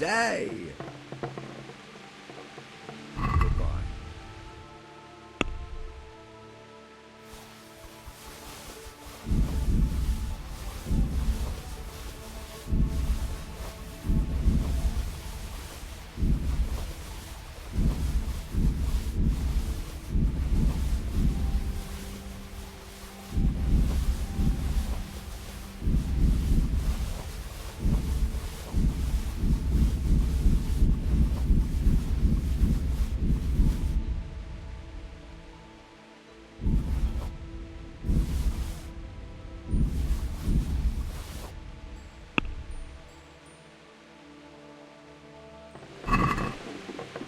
day. Goodbye.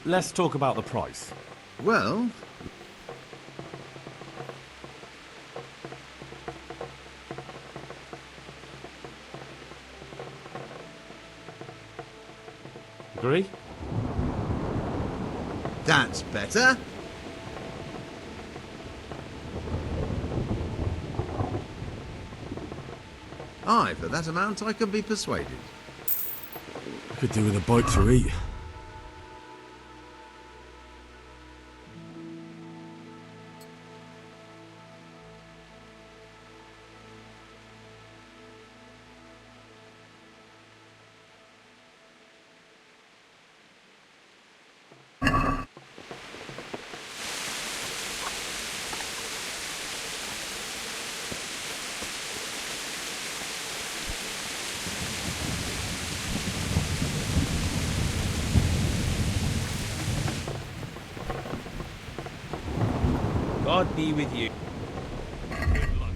Let's talk about the price. Well, Agree? that's better. Aye, for that amount I can be persuaded. I could do with a bite to eat. God be with you. Good luck.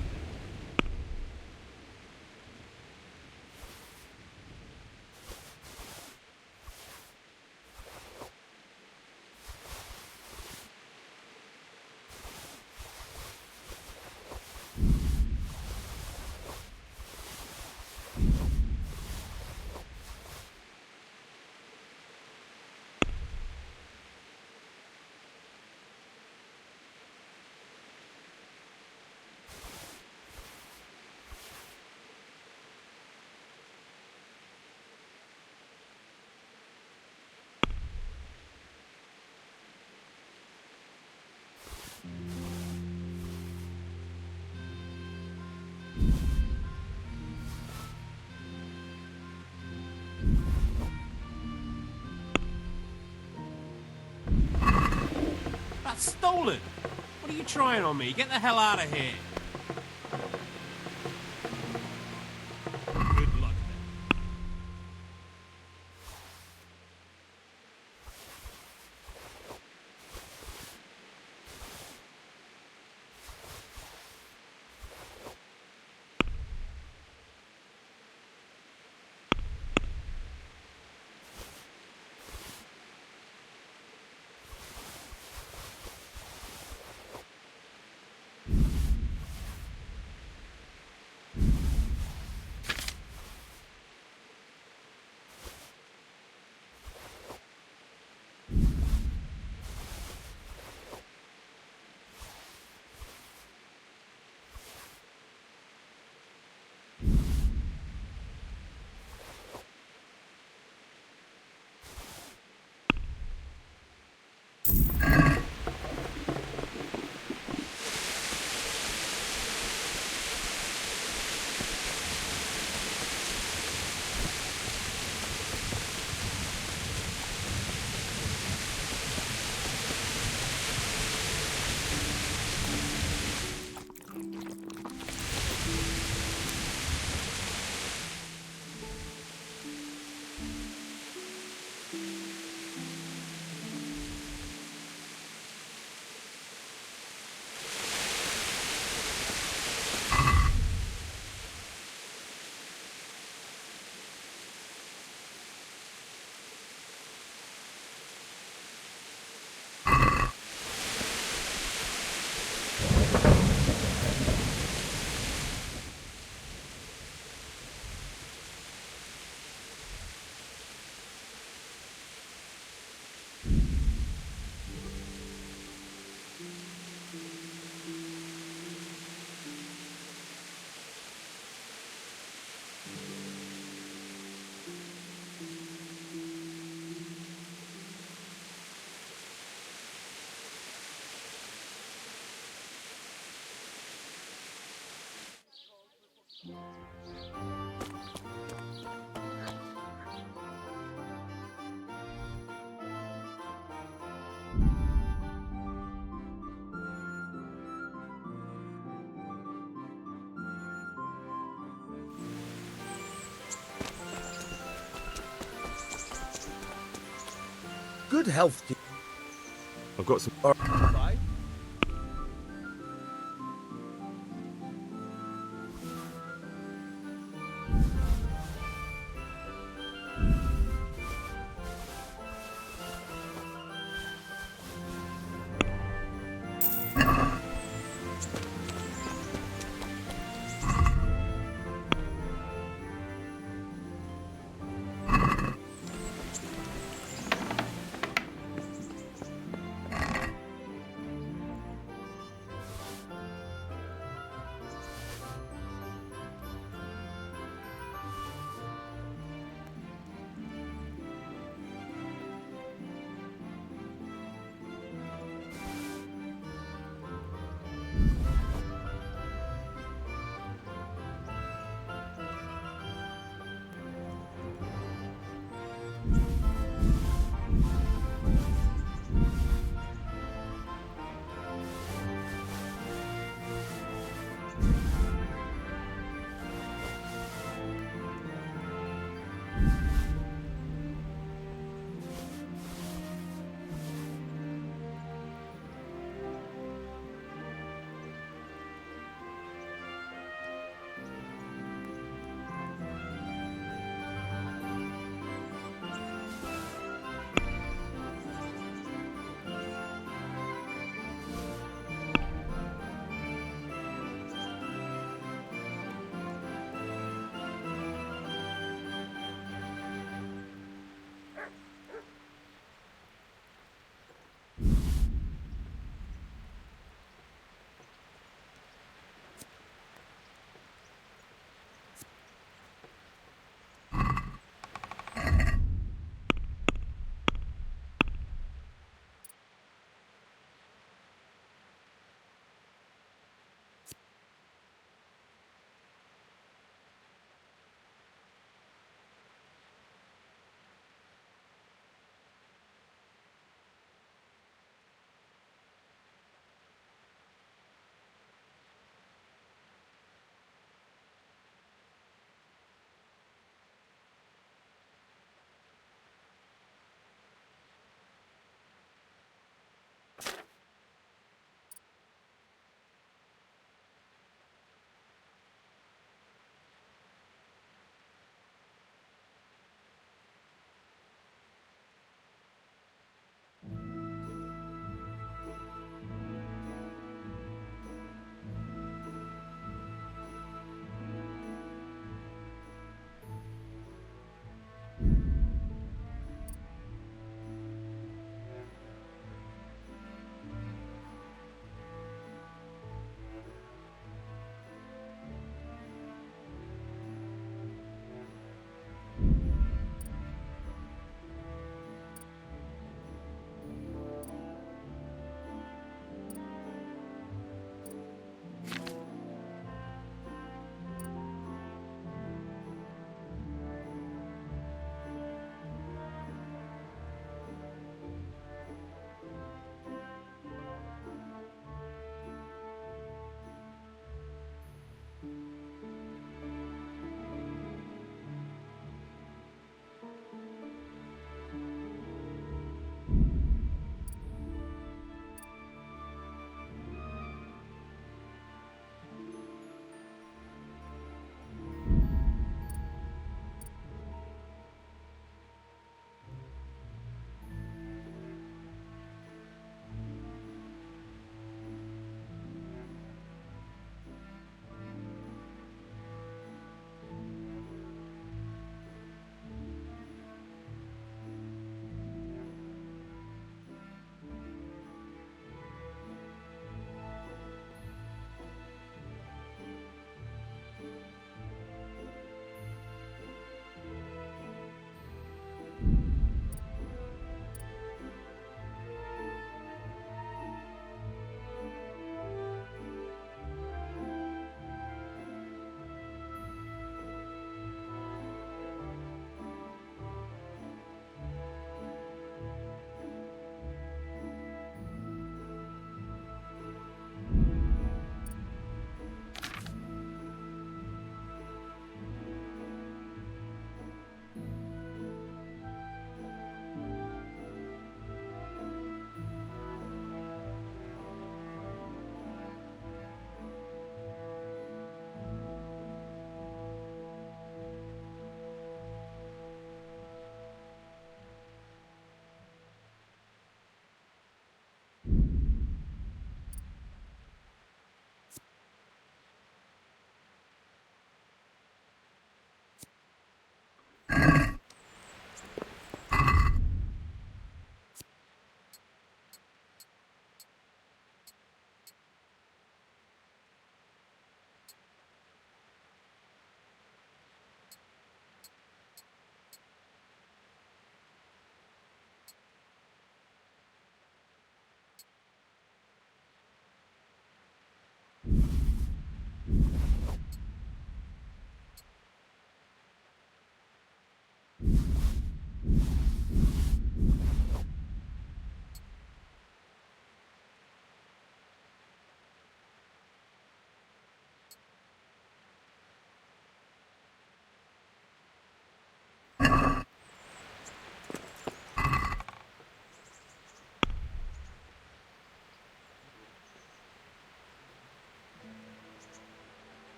That's stolen! What are you trying on me? Get the hell out of here! Good luck then. Good health to I've got some. right?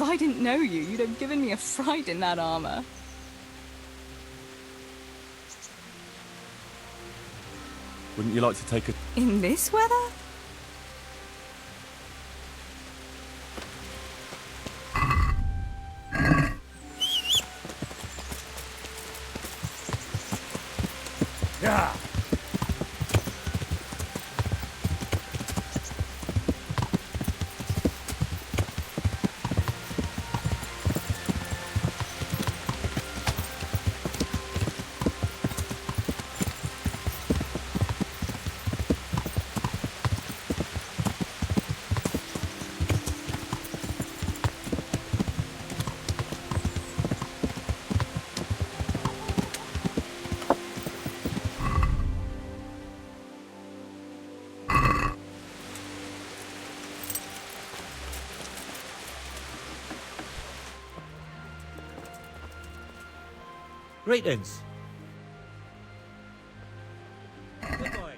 I didn't know you, you'd have given me a fright in that armor. Wouldn't you like to take a... In this weather? Yeah. Greetings. Good boy.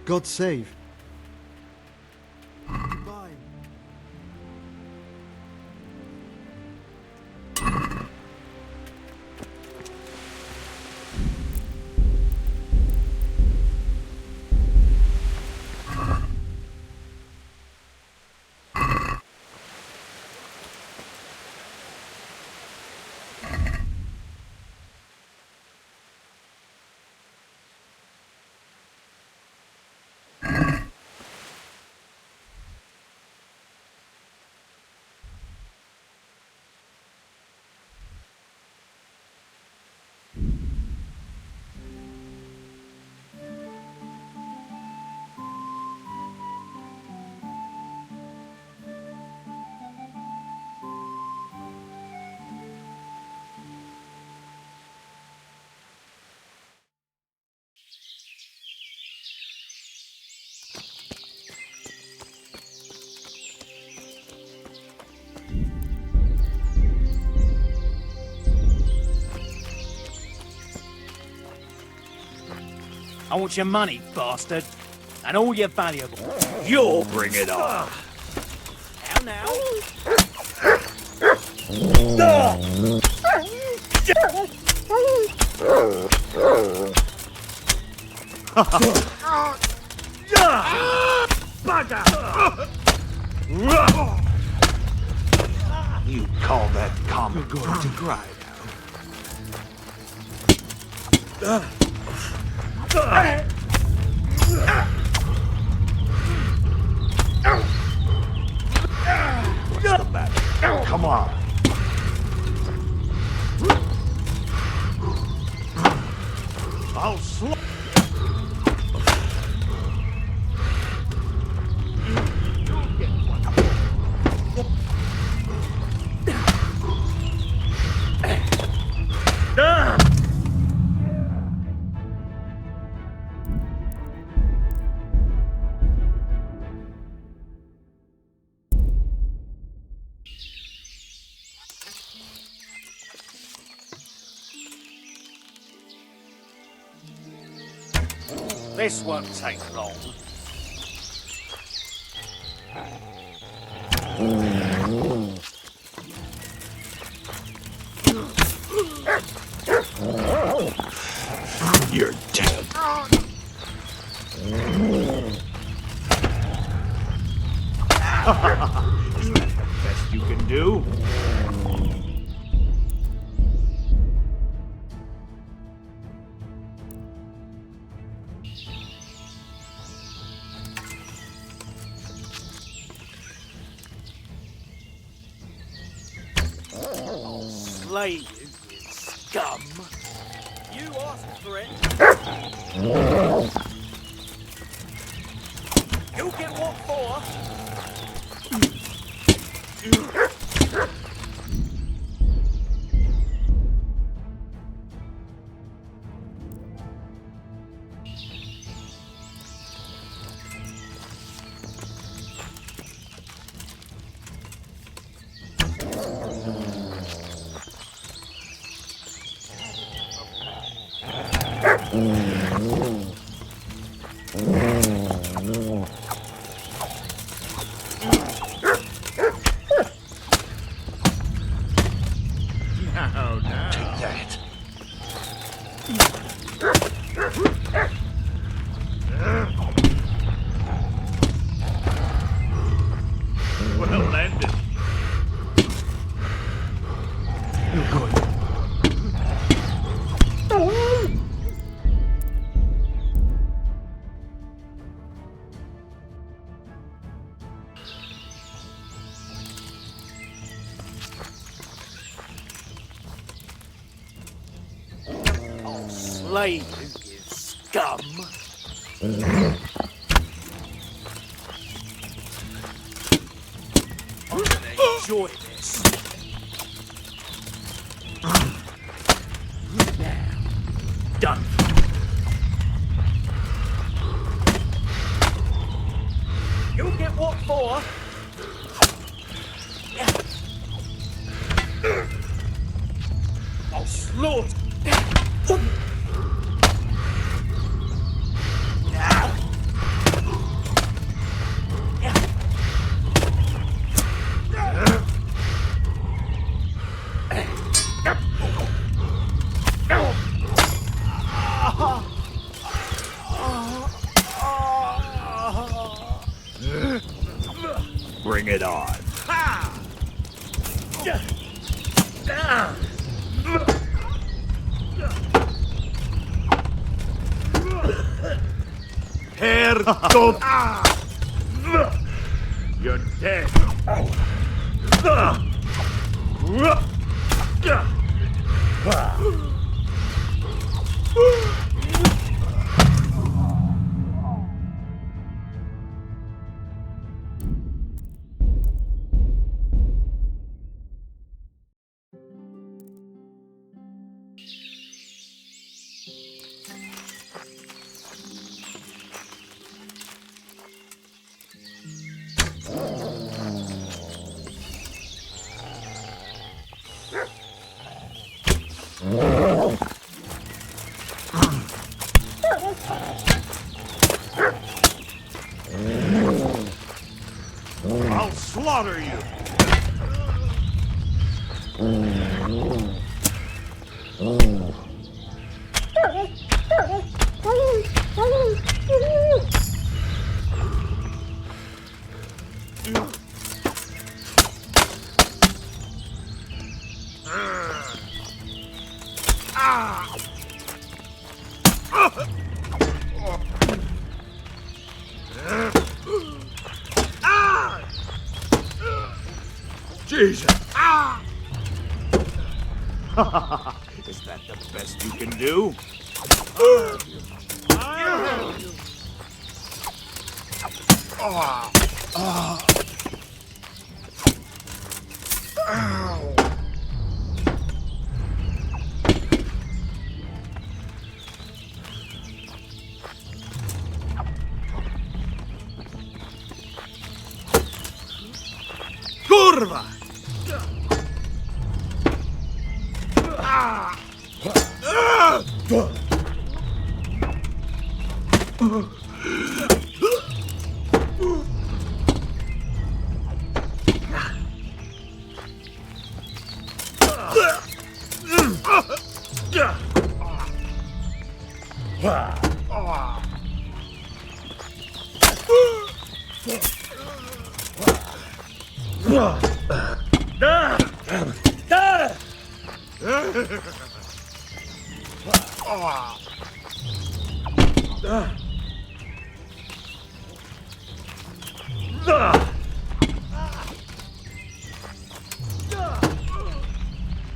God save. I want your money, bastard. And all your valuables. You'll bring it on. Now, You call that common going to cry now. Come on. I'll slow. this won't take long. You're dead. Is that the best you can do? Slay you, you scum. You asked for it. You'll get what for. Take that. Well landed. Good. I'll slay you, you scum. I'm gonna enjoy this. Now, done. You'll get what for? I'll slaughter. Bring it on. Herr Gott! You're dead. I'll slaughter you. Jesus! Is that the best you can do? Kurwa!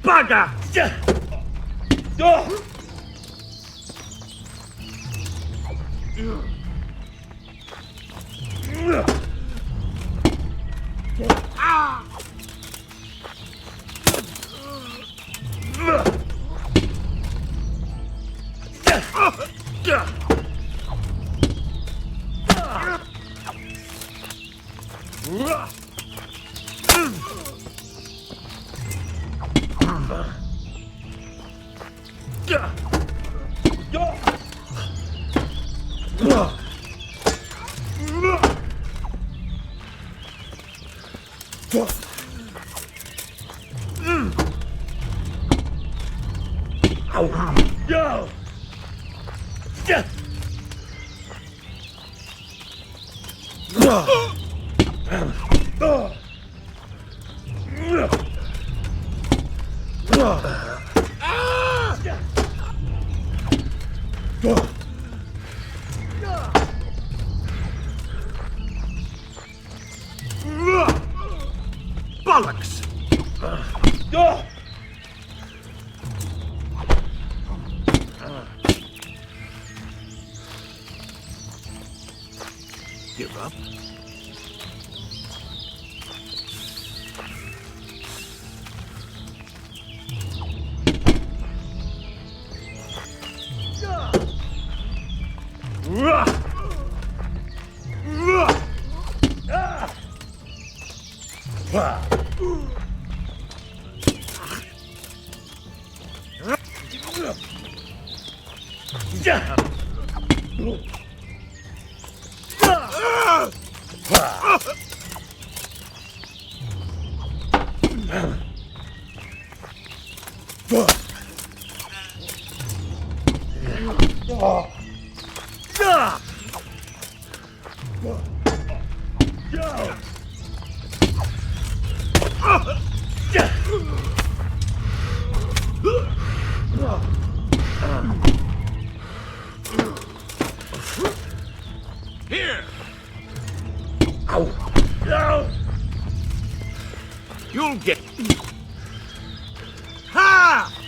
Baga! Bollocks! Give up? Here! Ow! Ow! You'll get... Ha!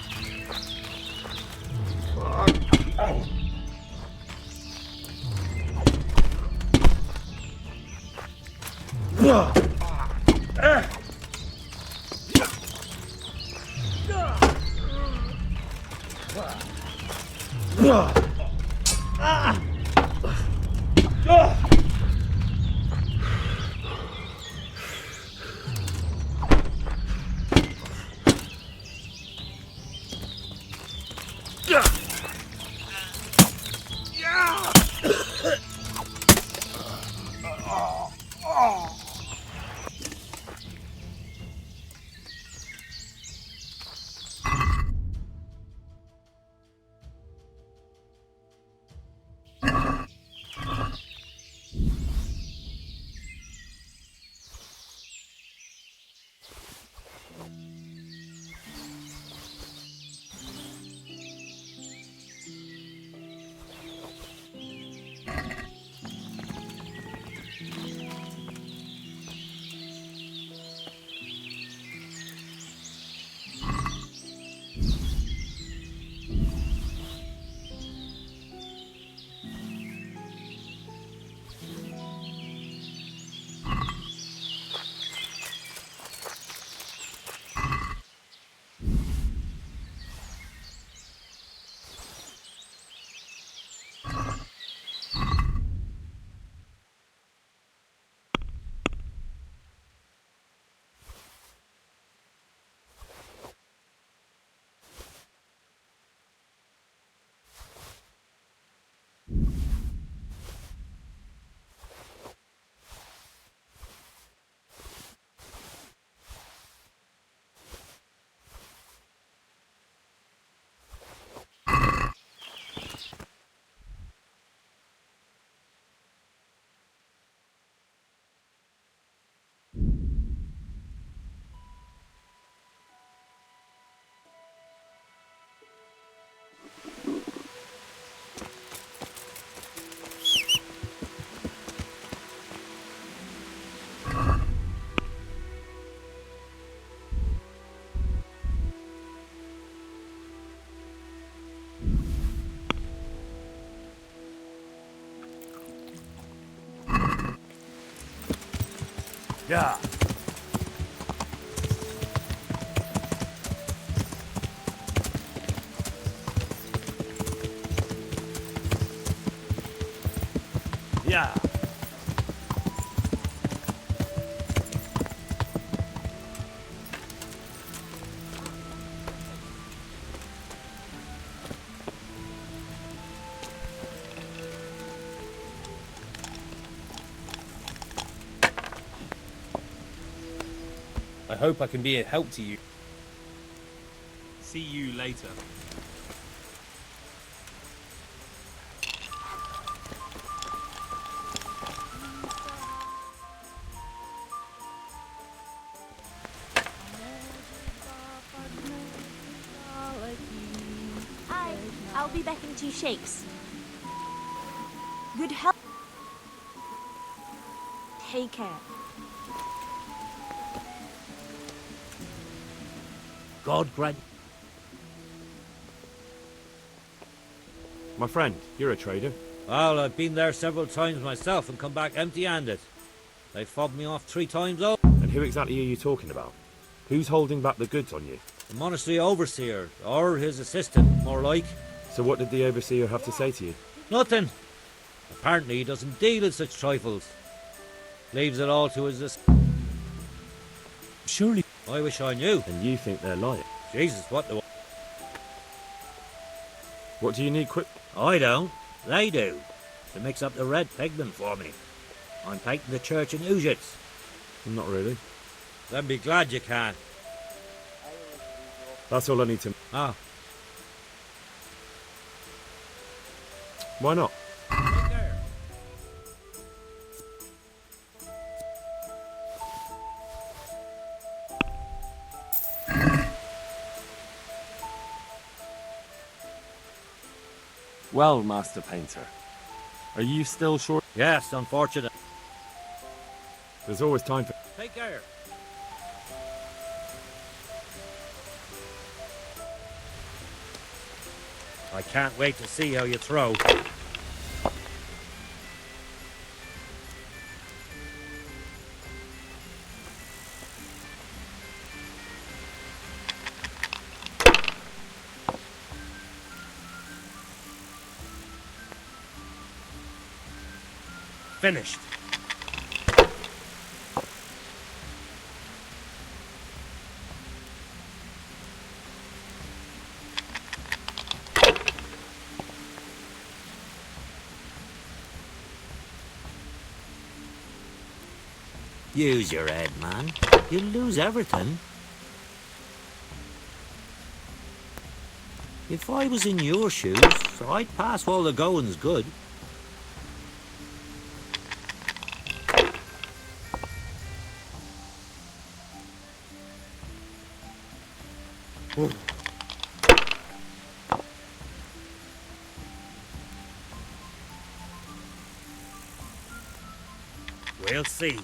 Yeah. Yeah. I hope I can be a help to you. See you later. I'll be back in 2 shakes. Good health. Take care. God grant. My friend, you're a trader. Well, I've been there several times myself and come back empty-handed. They fobbed me off 3 times over. And who exactly are you talking about? Who's holding back the goods on you? The monastery overseer, or his assistant, more like. So what did the overseer have to say to you? Nothing. Apparently he doesn't deal in such trifles. Leaves it all to his Surely. I wish I knew. And you think they're lying? Jesus, what the... What do you need quick? I don't. They do. To mix up the red pigment for me. I'm painting the church in Ujits. Not really. Then be glad you can. That's all I need to... Ah. Why not? Well, Master Painter, are you still short? Yes, unfortunate. There's always time for... Take care. I can't wait to see how you throw. Finished. Use your head, man. You'll lose everything. If I was in your shoes, I'd pass while the going's good. We'll see.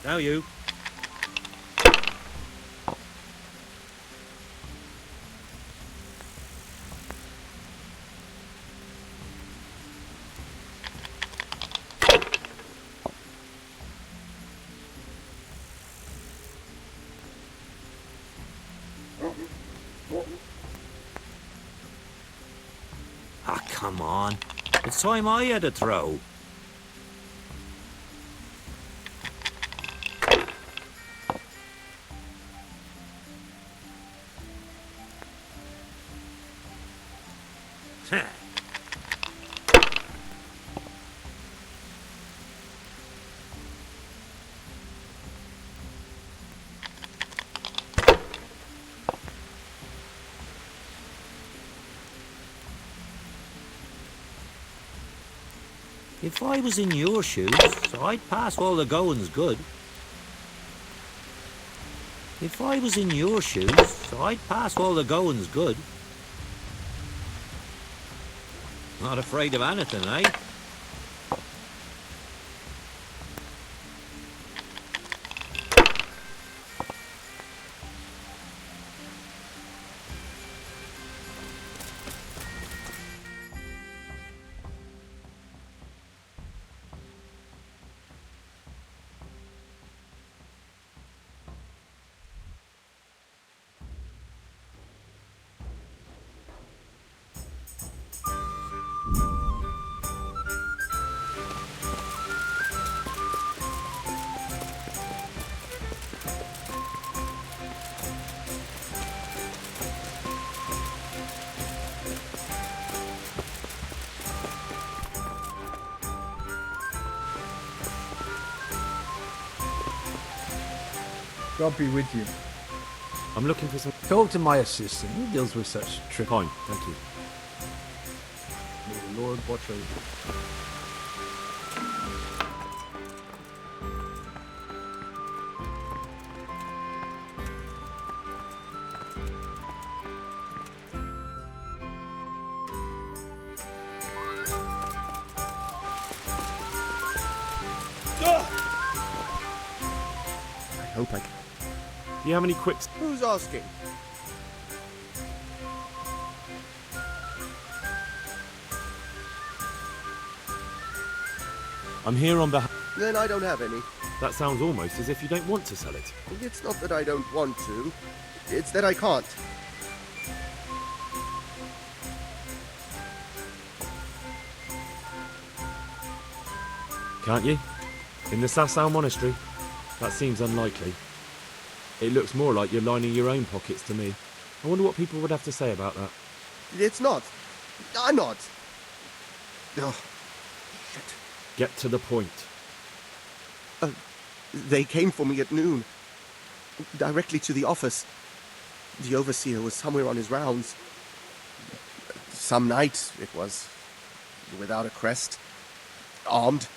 Now you. Ah, come on. It's time I had a throw. If I was in your shoes, I'd pass while the going's good. If I was in your shoes, I'd pass while the going's good. Not afraid of anything, eh? God be with you. I'm looking for some... Talk to my assistant. He deals with such trick. Fine, thank you. May the Lord watch over you. I hope I can... Do you have any quick... Who's asking? I'm here on behalf... Then I don't have any. That sounds almost as if you don't want to sell it. It's not that I don't want to. It's that I can't. Can't you? In the Sasau monastery? That seems unlikely. It looks more like you're lining your own pockets to me. I wonder what people would have to say about that. It's not. I'm not. Oh, shit. Get to the point. They came for me at noon. Directly to the office. The overseer was somewhere on his rounds. Some night, it was. Without a crest. Armed.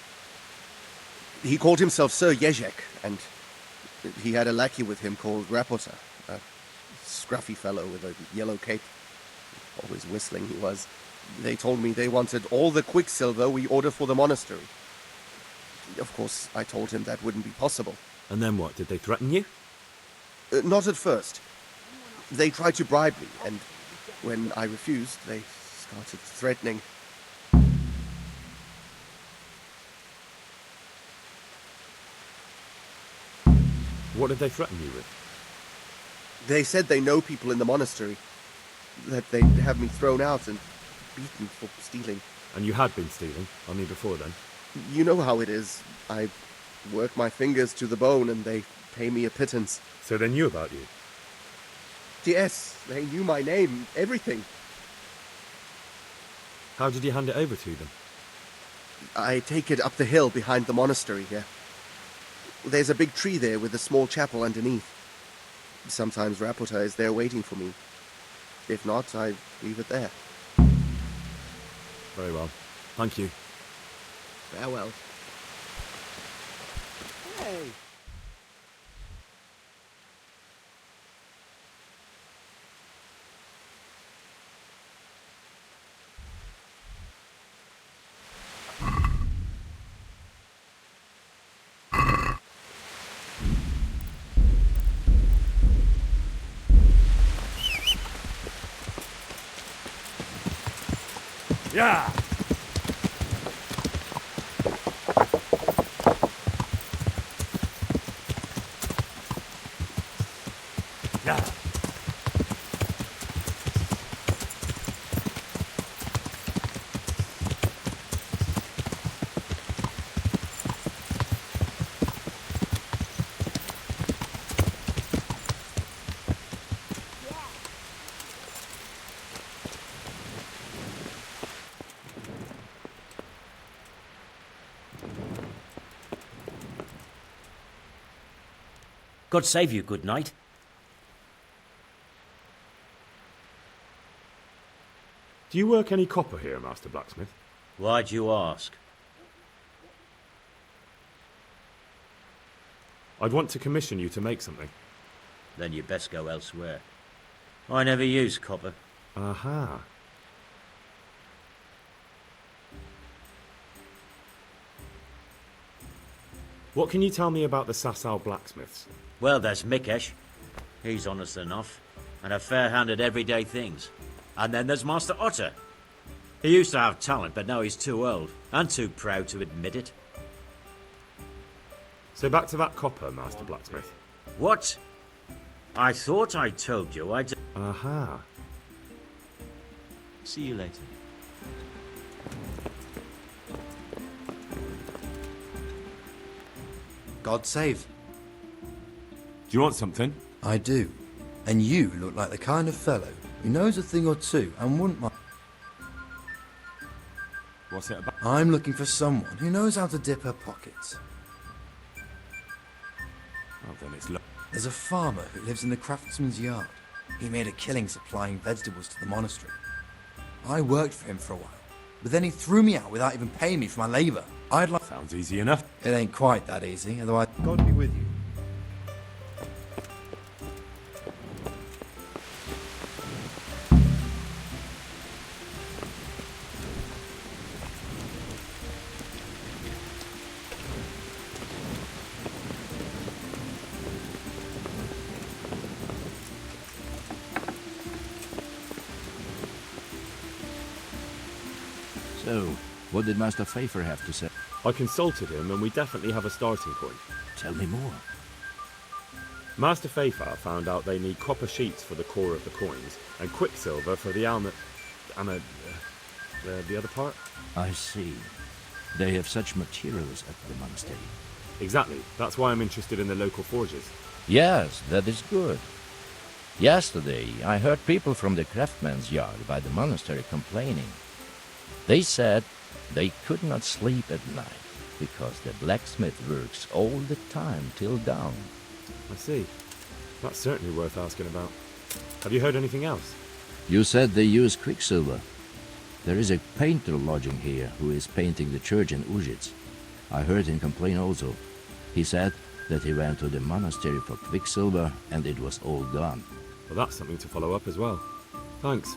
He called himself Sir Jezek, and he had a lackey with him called Rapota, a scruffy fellow with a yellow cape. Always whistling he was. They told me they wanted all the quicksilver we order for the monastery. Of course, I told him that wouldn't be possible. And then what? Did they threaten you? Not at first. They tried to bribe me, and when I refused, they started threatening. What did they threaten you with? They said they know people in the monastery, that they'd have me thrown out and beaten for stealing. And you had been stealing, I mean before then. You know how it is. I work my fingers to the bone and they pay me a pittance. So they knew about you? Yes, they knew my name, everything. How did you hand it over to them? I take it up the hill behind the monastery here. There's a big tree there with a small chapel underneath. Sometimes Rapota is there waiting for me. If not, I leave it there. Very well. Thank you. Farewell. Hey! Yeah. Yeah. God save you, good night. Do you work any copper here, Master Blacksmith? Why'd you ask? I'd want to commission you to make something. Then you best go elsewhere. I never use copper. Aha. What can you tell me about the Sasau blacksmiths? Well, there's Mikesh. He's honest enough, and a fair-handed everyday things. And then there's Master Otter. He used to have talent, but now he's too old, and too proud to admit it. So back to that copper, Master Blacksmith. What? I thought I told you I'd... Aha. See you later. God save. Do you want something? I do. And you look like the kind of fellow who knows a thing or two and wouldn't mind. What's it about? I'm looking for someone who knows how to dip her pockets. Oh, then it's... There's a farmer who lives in the craftsman's yard. He made a killing supplying vegetables to the monastery. I worked for him for a while, but then he threw me out without even paying me for my labour. I'd like... Sounds easy enough. It ain't quite that easy, otherwise... God be with you. So, what did Master Pfeiffer have to say? I consulted him and we definitely have a starting point. Tell me more. Master Pfeiffer found out they need copper sheets for the core of the coins and quicksilver for the the other part? I see. They have such materials at the monastery. Exactly. That's why I'm interested in the local forges. Yes, that is good. Yesterday, I heard people from the craftsman's yard by the monastery complaining. They said they could not sleep at night because the blacksmith works all the time till dawn. I see. That's certainly worth asking about. Have you heard anything else? You said they use quicksilver. There is a painter lodging here who is painting the church in Ujits. I heard him complain also. He said that he went to the monastery for quicksilver and it was all gone. Well, that's something to follow up as well. Thanks.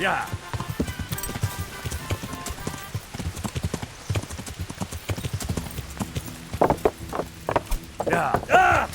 Yeah. Yeah. Ah!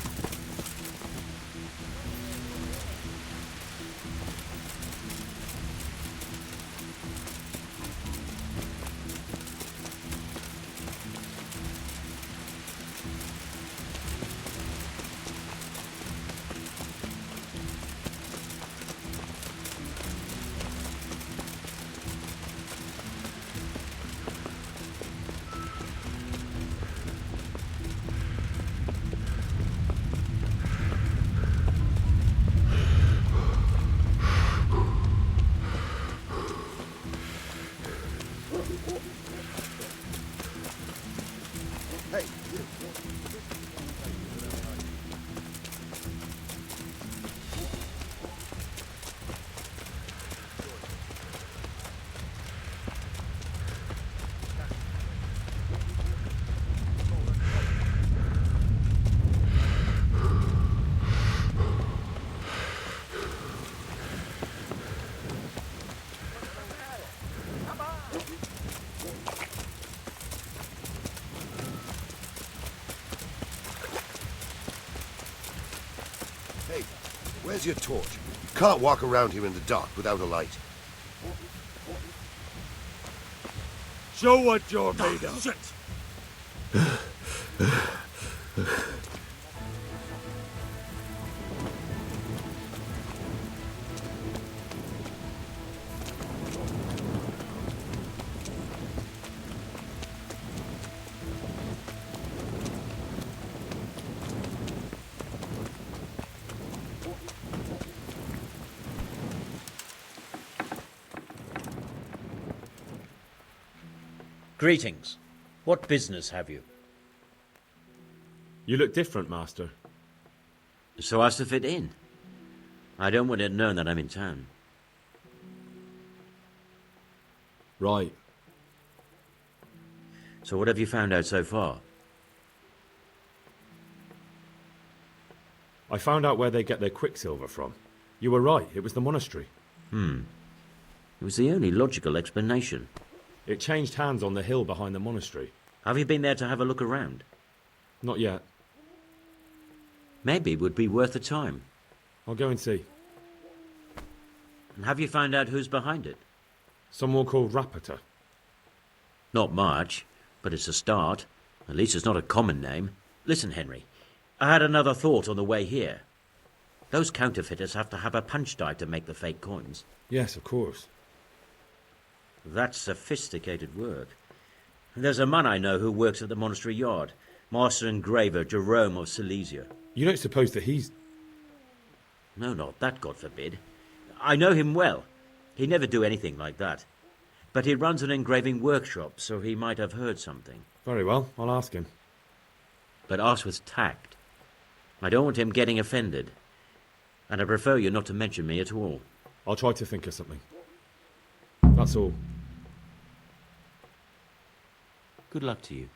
Hey, where's your torch? You can't walk around here in the dark without a light. Show what you're made of. Shit! Greetings. What business have you? You look different, Master. So as to fit in. I don't want it known that I'm in town. Right. So what have you found out so far? I found out where they get their quicksilver from. You were right, it was the monastery. It was the only logical explanation. It changed hands on the hill behind the monastery. Have you been there to have a look around? Not yet. Maybe it would be worth the time. I'll go and see. And have you found out who's behind it? Someone called Rapita. Not much, but it's a start. At least it's not a common name. Listen, Henry, I had another thought on the way here. Those counterfeiters have to have a punch die to make the fake coins. Yes, of course. That's sophisticated work. There's a man I know who works at the monastery yard, Master Engraver Jerome of Silesia. You don't suppose that he's... No, not that, God forbid. I know him well. He'd never do anything like that. But he runs an engraving workshop, so he might have heard something. Very well, I'll ask him. But ask with tact. I don't want him getting offended. And I prefer you not to mention me at all. I'll try to think of something. That's all. Good luck to you.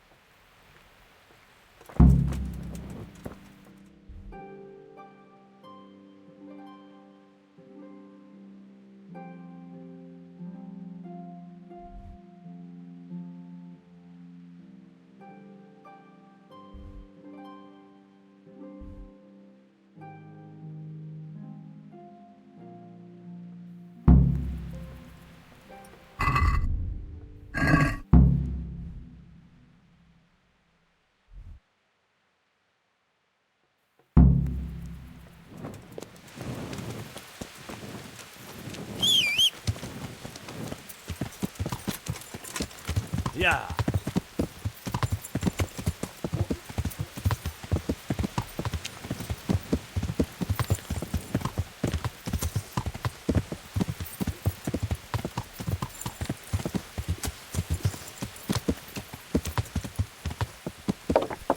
Yeah.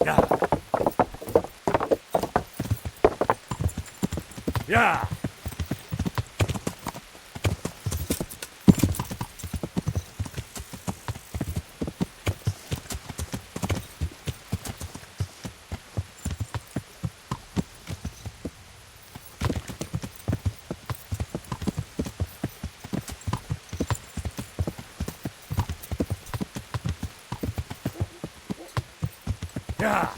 Yeah. Yeah. Yeah.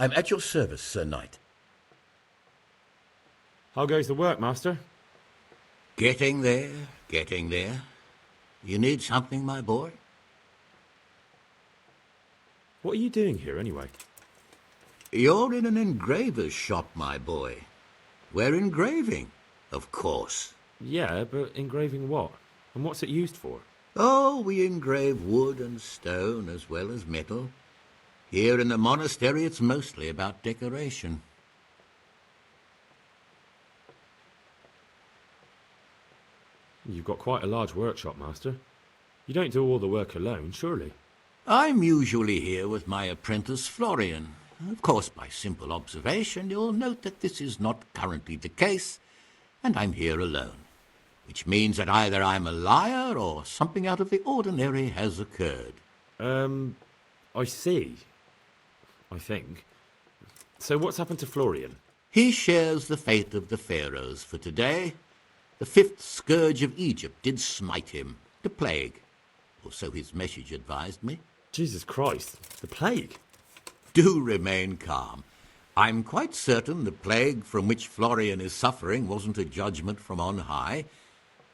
I'm at your service, Sir Knight. How goes the work, Master? Getting there, getting there. You need something, my boy? What are you doing here, anyway? You're in an engraver's shop, my boy. We're engraving, of course. Yeah, but engraving what? And what's it used for? Oh, we engrave wood and stone as well as metal. Here in the monastery, it's mostly about decoration. You've got quite a large workshop, Master. You don't do all the work alone, surely? I'm usually here with my apprentice, Florian. Of course, by simple observation, you'll note that this is not currently the case, and I'm here alone, which means that either I'm a liar or something out of the ordinary has occurred. I see. I think. So what's happened to Florian? He shares the fate of the pharaohs for today. The fifth scourge of Egypt did smite him, the plague, or so his message advised me. Jesus Christ, the plague? Do remain calm. I'm quite certain the plague from which Florian is suffering wasn't a judgment from on high,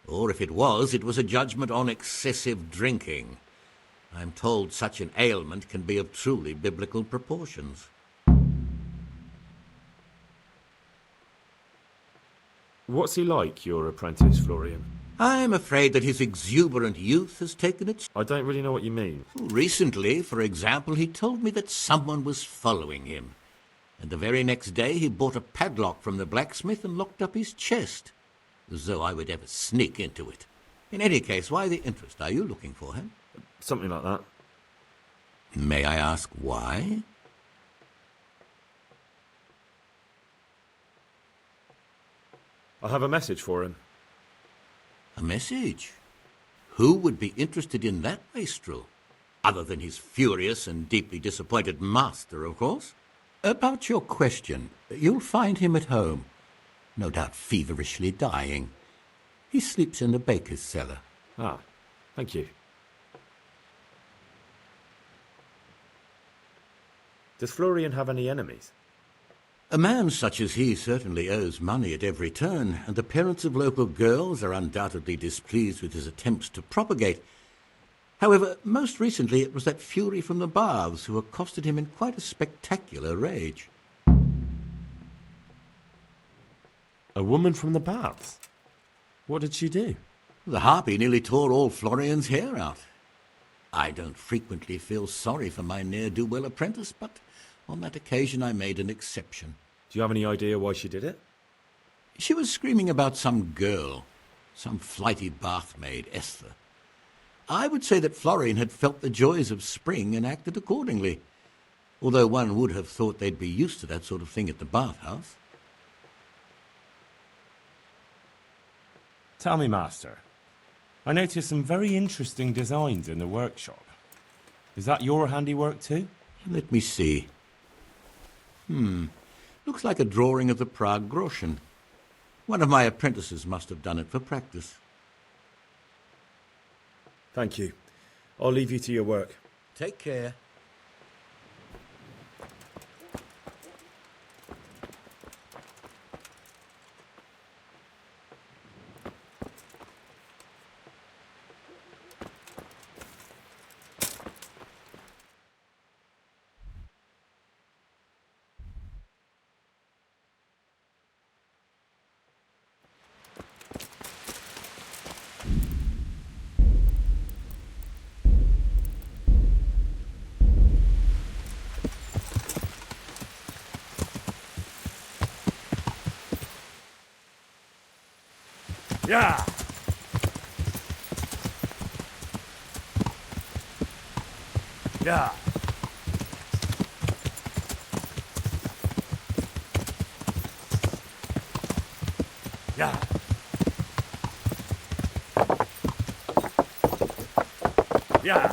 or if it was a judgment on excessive drinking. I'm told such an ailment can be of truly biblical proportions. What's he like, your apprentice, Florian? I'm afraid that his exuberant youth has taken its... I don't really know what you mean. Recently, for example, he told me that someone was following him. And the very next day he bought a padlock from the blacksmith and locked up his chest. As though I would ever sneak into it. In any case, why the interest? Are you looking for him? Something like that. May I ask why? I have a message for him. A message? Who would be interested in that wastrel? Other than his furious and deeply disappointed master, of course. About your question, you'll find him at home. No doubt feverishly dying. He sleeps in the baker's cellar. Ah, thank you. Does Florian have any enemies? A man such as he certainly owes money at every turn, and the parents of local girls are undoubtedly displeased with his attempts to propagate. However, most recently it was that fury from the baths who accosted him in quite a spectacular rage. A woman from the baths? What did she do? The harpy nearly tore all Florian's hair out. I don't frequently feel sorry for my ne'er-do-well apprentice, but on that occasion I made an exception. Do you have any idea why she did it? She was screaming about some girl, some flighty bathmaid, Esther. I would say that Florian had felt the joys of spring and acted accordingly, although one would have thought they'd be used to that sort of thing at the bathhouse. Tell me, Master, I noticed some very interesting designs in the workshop. Is that your handiwork too? Let me see. Looks like a drawing of the Prague Groschen. One of my apprentices must have done it for practice. Thank you. I'll leave you to your work. Take care. Yeah. Yeah. Yeah. Yeah.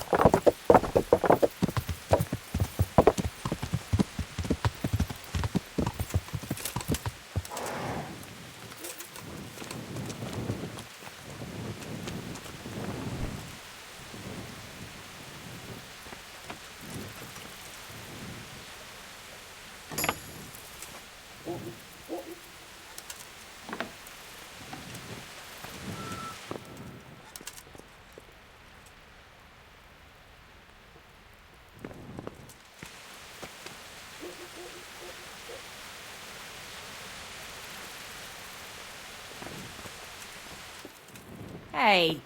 Hey,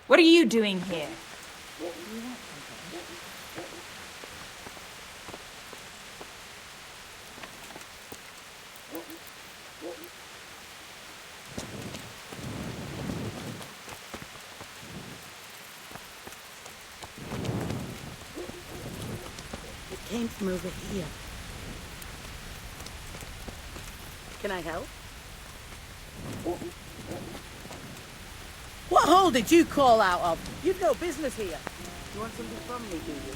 what are you doing here? It came from over here. Can I help? What hole did you call out of? You've no business here. You want something from me, do you?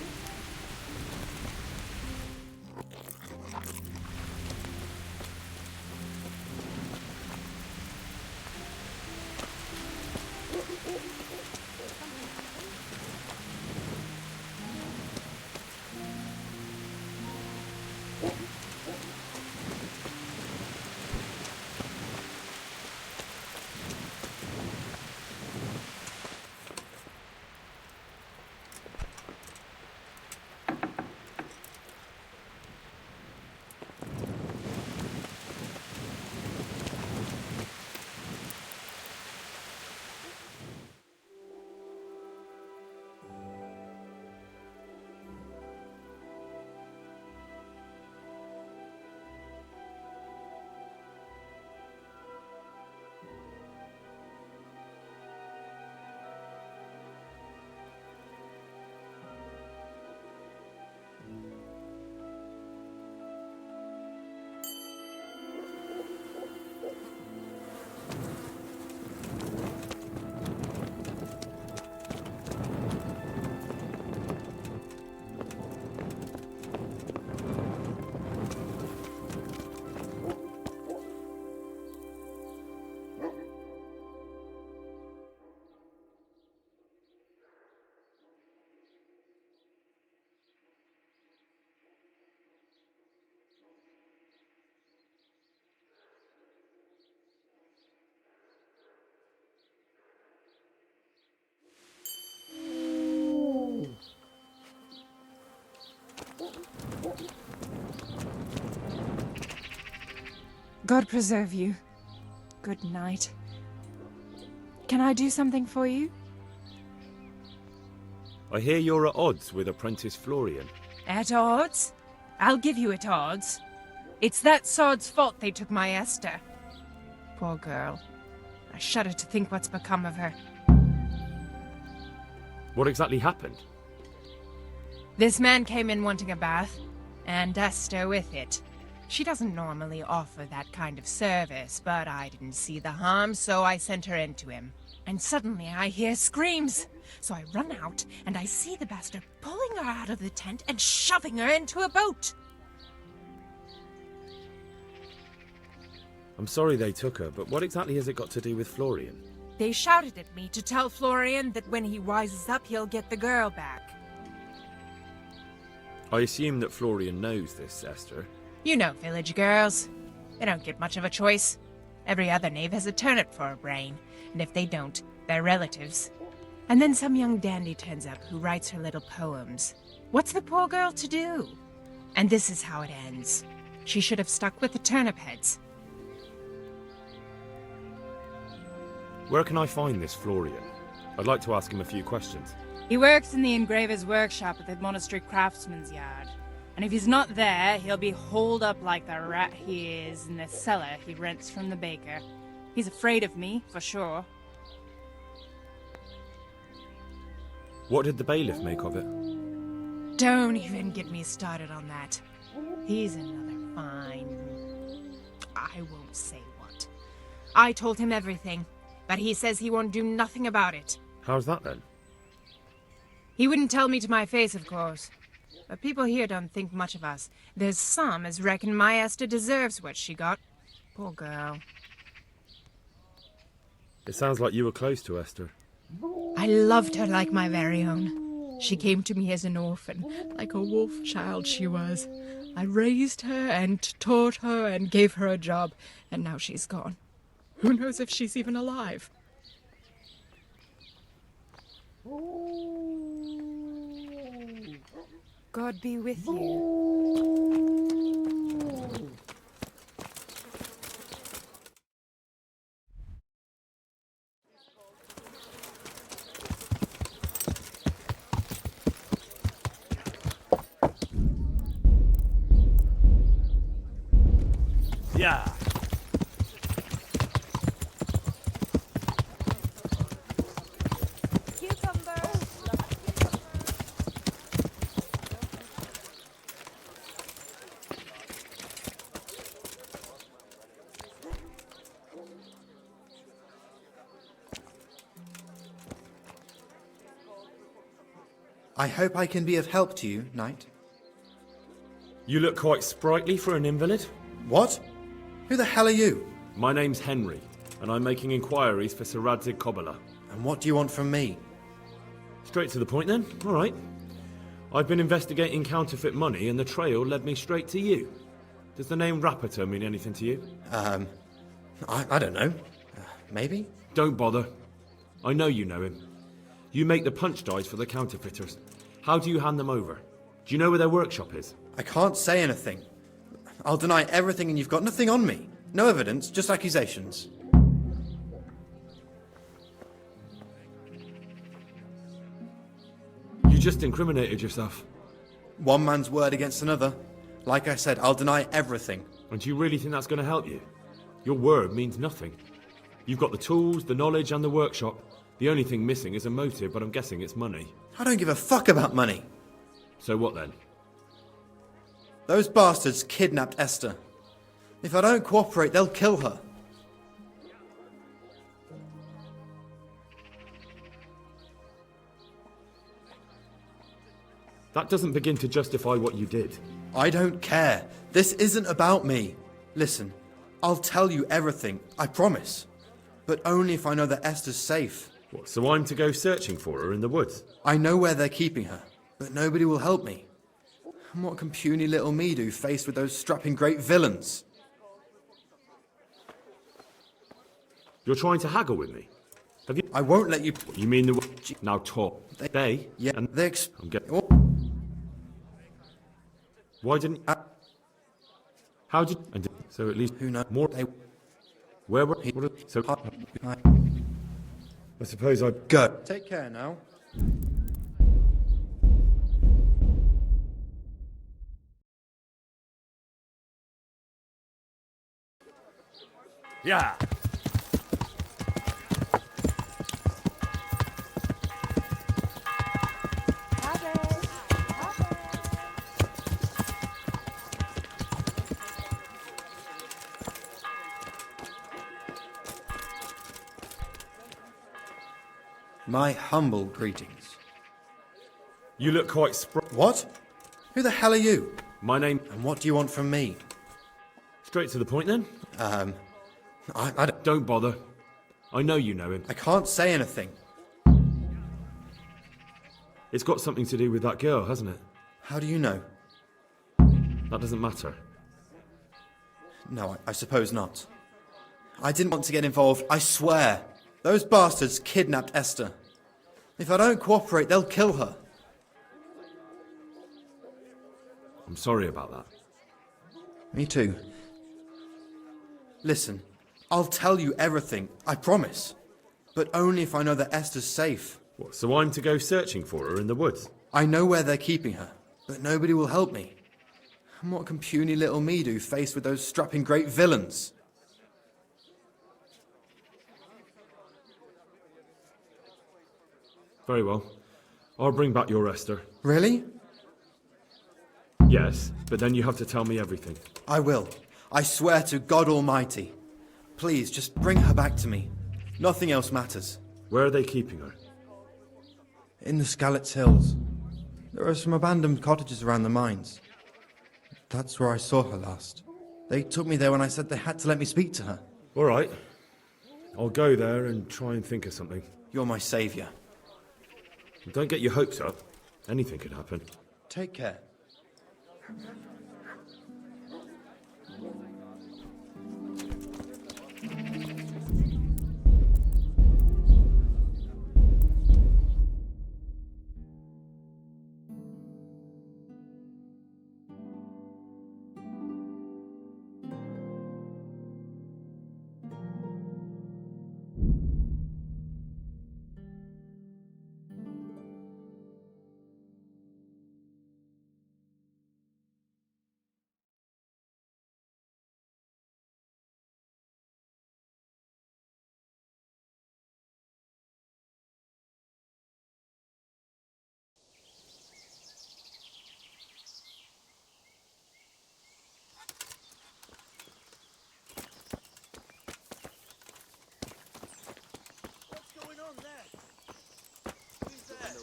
God preserve you. Good night. Can I do something for you? I hear you're at odds with apprentice Florian. At odds? I'll give you at odds. It's that sod's fault they took my Esther. Poor girl. I shudder to think what's become of her. What exactly happened? This man came in wanting a bath, and Esther with it. She doesn't normally offer that kind of service, but I didn't see the harm, so I sent her in to him. And suddenly I hear screams. So I run out, and I see the bastard pulling her out of the tent and shoving her into a boat. I'm sorry they took her, but what exactly has it got to do with Florian? They shouted at me to tell Florian that when he wises up, he'll get the girl back. I assume that Florian knows this, Esther. You know village girls. They don't get much of a choice. Every other knave has a turnip for a brain, and if they don't, they're relatives. And then some young dandy turns up who writes her little poems. What's the poor girl to do? And this is how it ends. She should have stuck with the turnip heads. Where can I find this Florian? I'd like to ask him a few questions. He works in the engraver's workshop at the monastery craftsman's yard. And if he's not there, he'll be holed up like the rat he is in the cellar he rents from the baker. He's afraid of me, for sure. What did the bailiff make of it? Don't even get me started on that. He's another fine... I won't say what. I told him everything, but he says he won't do nothing about it. How's that then? He wouldn't tell me to my face, of course. But people here don't think much of us. There's some as reckon my Esther deserves what she got. Poor girl. It sounds like you were close to Esther. I loved her like my very own. She came to me as an orphan, like a wolf child she was. I raised her and taught her and gave her a job, and now she's gone. Who knows if she's even alive? God be with you. Yeah. I hope I can be of help to you, Knight. You look quite sprightly for an invalid. What? Who the hell are you? My name's Henry, and I'm making inquiries for Sir Radzig Kobyla. And what do you want from me? Straight to the point then? All right. I've been investigating counterfeit money, and the trail led me straight to you. Does the name Rapiter mean anything to you? I don't know. Maybe? Don't bother. I know you know him. You make the punch dies for the counterfeiters. How do you hand them over? Do you know where their workshop is? I can't say anything. I'll deny everything and you've got nothing on me. No evidence, just accusations. You just incriminated yourself. One man's word against another. Like I said, I'll deny everything. And do you really think that's going to help you? Your word means nothing. You've got the tools, the knowledge and the workshop. The only thing missing is a motive, but I'm guessing it's money. I don't give a fuck about money. So what then? Those bastards kidnapped Esther. If I don't cooperate, they'll kill her. That doesn't begin to justify what you did. I don't care. This isn't about me. Listen, I'll tell you everything, I promise. But only if I know that Esther's safe. What, so I'm to go searching for her in the woods? I know where they're keeping her, but nobody will help me. And what can puny little me do faced with those strapping great villains? You're trying to haggle with me? Have you? I won't let you... You mean the... Now talk. They? Yeah, and they... I'm getting... Why didn't... How did... And so at least... Who knows? More... They... Where were... So... I suppose I'd... Go. Take care now. Yeah. My humble greetings. You look quite What? Who the hell are you? My name... And what do you want from me? Straight to the point then? I don't bother. I know you know him. I can't say anything. It's got something to do with that girl, hasn't it? How do you know? That doesn't matter. No, I suppose not. I didn't want to get involved, I swear. Those bastards kidnapped Esther. If I don't cooperate, they'll kill her. I'm sorry about that. Me too. Listen, I'll tell you everything, I promise. But only if I know that Esther's safe. What, so I'm to go searching for her in the woods? I know where they're keeping her, but nobody will help me. And what can puny little me do faced with those strapping great villains? Very well. I'll bring back your Esther. Really? Yes, but then you have to tell me everything. I will. I swear to God Almighty. Please, just bring her back to me. Nothing else matters. Where are they keeping her? In the Skalitz Hills. There are some abandoned cottages around the mines. That's where I saw her last. They took me there when I said they had to let me speak to her. All right. I'll go there and try and think of something. You're my saviour. Don't get your hopes up. Anything could happen. Take care.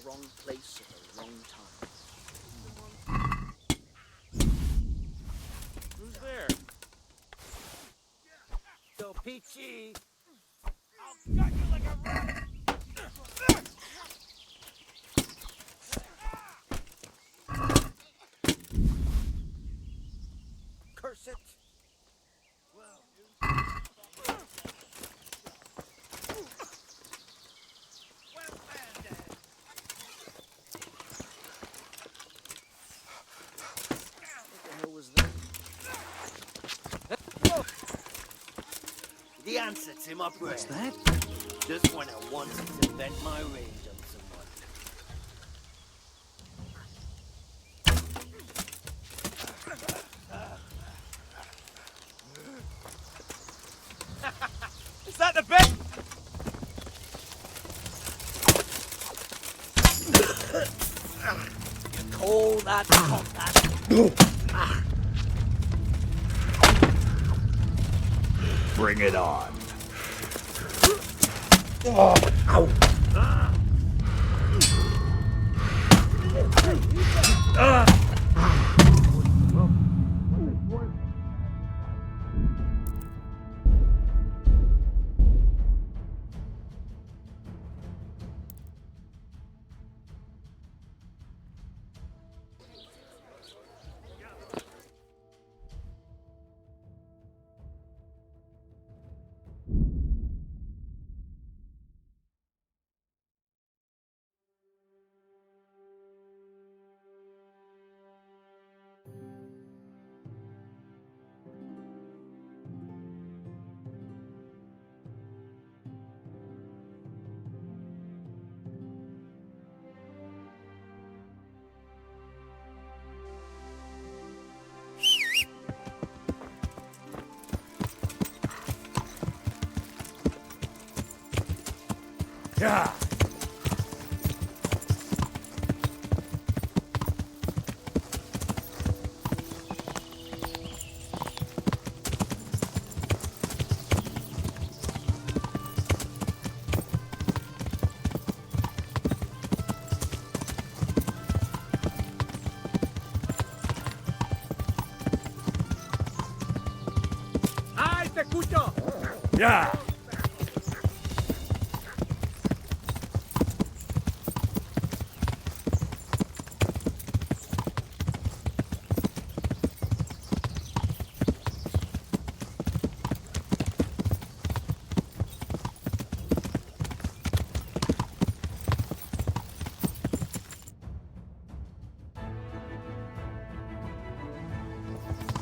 wrong place at the wrong time. Who's there? Yo, Peachy! I'll gut you like a rat! Curse it! The answer to my prayer. What's that? Just when I wanted to vent my rage on someone. Is that the bit? You call that combat? Bring it on. Ow! Yeah. ¡Ay, te escucho! Yeah.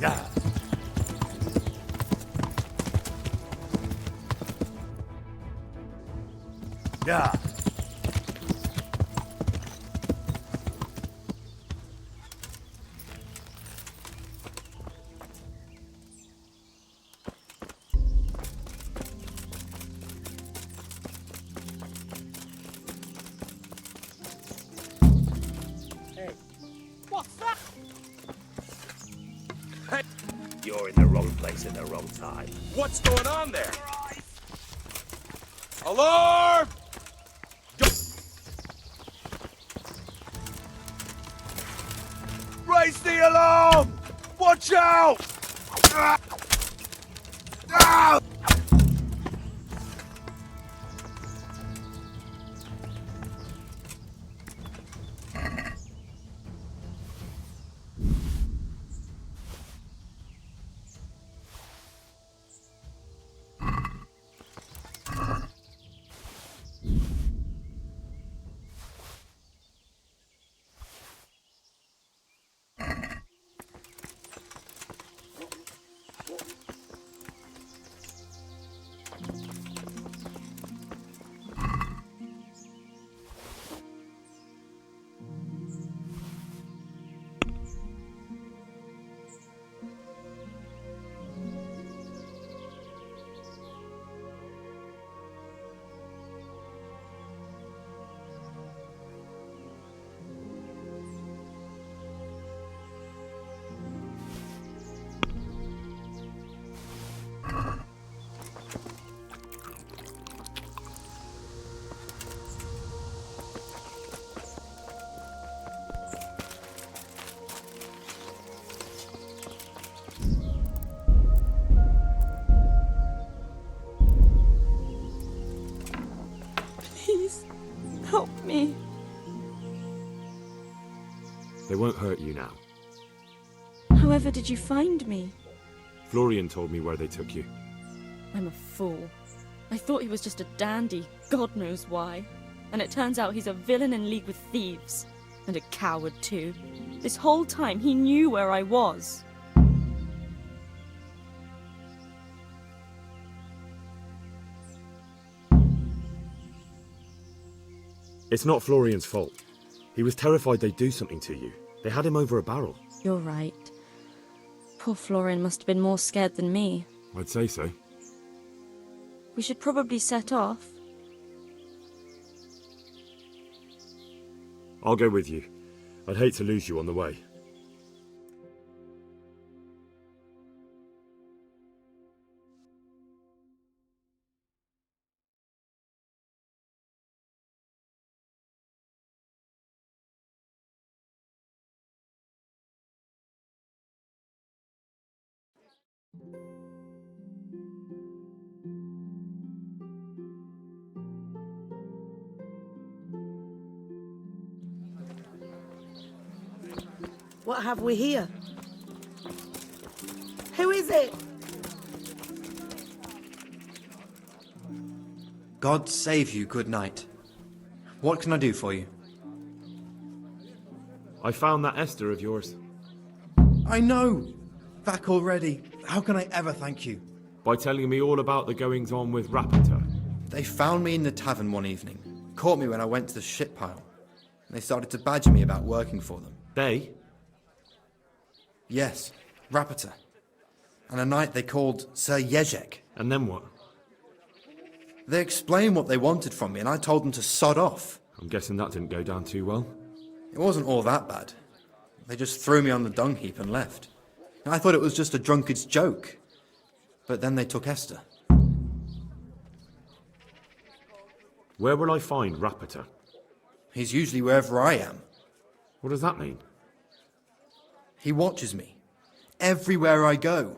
Yeah. Yeah. Hey, what's that? Hey, You're in the wrong place at the wrong time. what's going on there? Alarm! Raise the alarm! Watch out! They won't hurt you now. However did you find me? Florian told me where they took you. I'm a fool. I thought he was just a dandy, God knows why. And it turns out he's a villain in league with thieves. And a coward too. This whole time he knew where I was. It's not Florian's fault. He was terrified they'd do something to you. They had him over a barrel. You're right. Poor Florian must have been more scared than me. I'd say so. We should probably set off. I'll go with you. I'd hate to lose you on the way. What have we here? Who is it? God save you, good night. What can I do for you? I found that Esther of yours. I know! Back already. How can I ever thank you? By telling me all about the goings-on with Rapita. They found me in the tavern one evening, caught me when I went to the shit pile, and they started to badger me about working for them. They? Yes, Rapita. And a knight they called Sir Jezek. And then what? They explained what they wanted from me, and I told them to sod off. I'm guessing that didn't go down too well. It wasn't all that bad. They just threw me on the dung heap and left. I thought it was just a drunkard's joke. But then they took Esther. Where will I find Rapita? He's usually wherever I am. What does that mean? He watches me. Everywhere I go.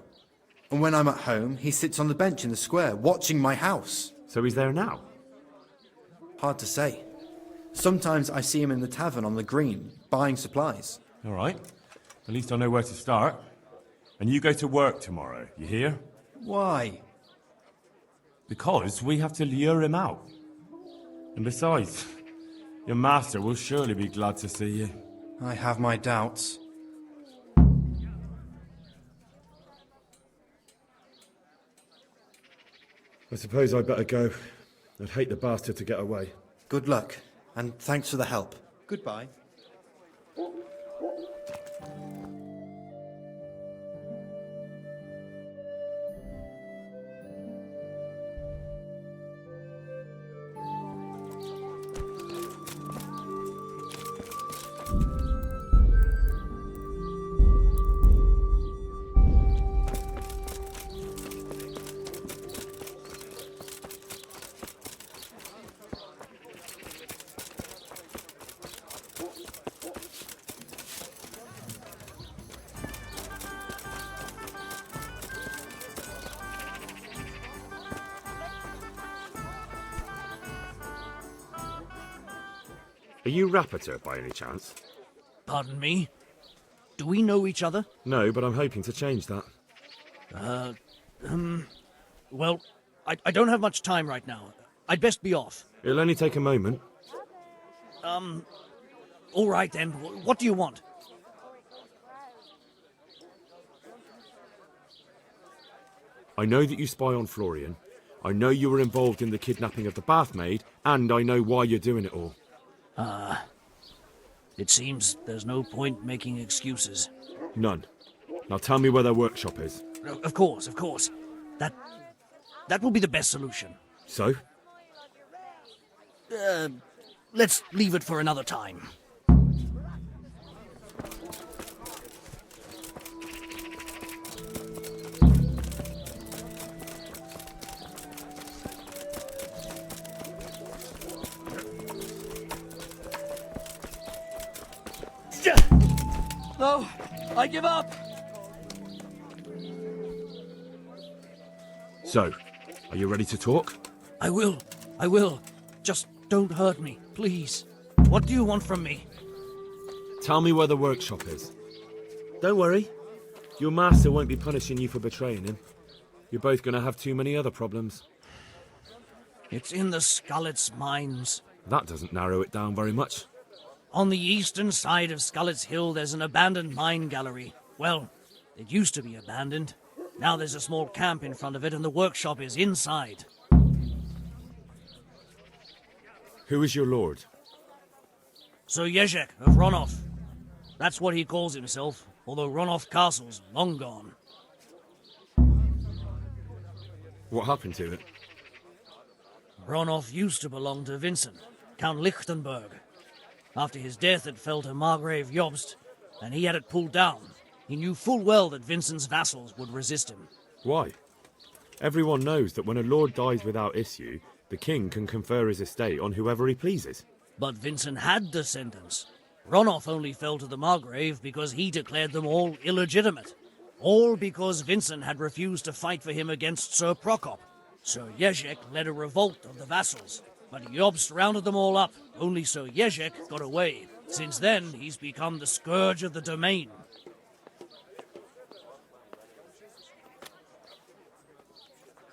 And when I'm at home, he sits on the bench in the square, watching my house. So he's there now? Hard to say. Sometimes I see him in the tavern on the green, buying supplies. All right. At least I know where to start. And you go to work tomorrow, you hear? Why? Because we have to lure him out. And besides, your master will surely be glad to see you. I have my doubts. I suppose I'd better go. I'd hate the bastard to get away. Good luck, and thanks for the help. Goodbye. Are you Rapita, by any chance? Pardon me? Do we know each other? No, but I'm hoping to change that. Well, I don't have much time right now. I'd best be off. It'll only take a moment. All right then. What do you want? I know that you spy on Florian. I know you were involved in the kidnapping of the bathmaid, and I know why you're doing it all. It seems there's no point making excuses. None. Now tell me where their workshop is. Of course. That will be the best solution. So? Let's leave it for another time. No, I give up. So, are you ready to talk? I will. Just don't hurt me, please. What do you want from me? Tell me where the workshop is. Don't worry. Your master won't be punishing you for betraying him. You're both going to have too many other problems. It's in the Skullet's mines. That doesn't narrow it down very much. On the eastern side of Skullet's Hill, there's an abandoned mine gallery. Well, it used to be abandoned. Now there's a small camp in front of it, and the workshop is inside. Who is your lord? Sir Yezhek of Ronov. That's what he calls himself, although Ronov Castle's long gone. What happened to it? Ronov used to belong to Vincent, Count Lichtenberg. After his death, it fell to Margrave Jobst, and he had it pulled down. He knew full well that Vincent's vassals would resist him. Why? Everyone knows that when a lord dies without issue, the king can confer his estate on whoever he pleases. But Vincent had descendants. Ronov only fell to the Margrave because he declared them all illegitimate. All because Vincent had refused to fight for him against Sir Prokop. Sir Yezhek led a revolt of the vassals, but Jobst rounded them all up. Only Sir Yezhek got away. Since then, he's become the scourge of the domain.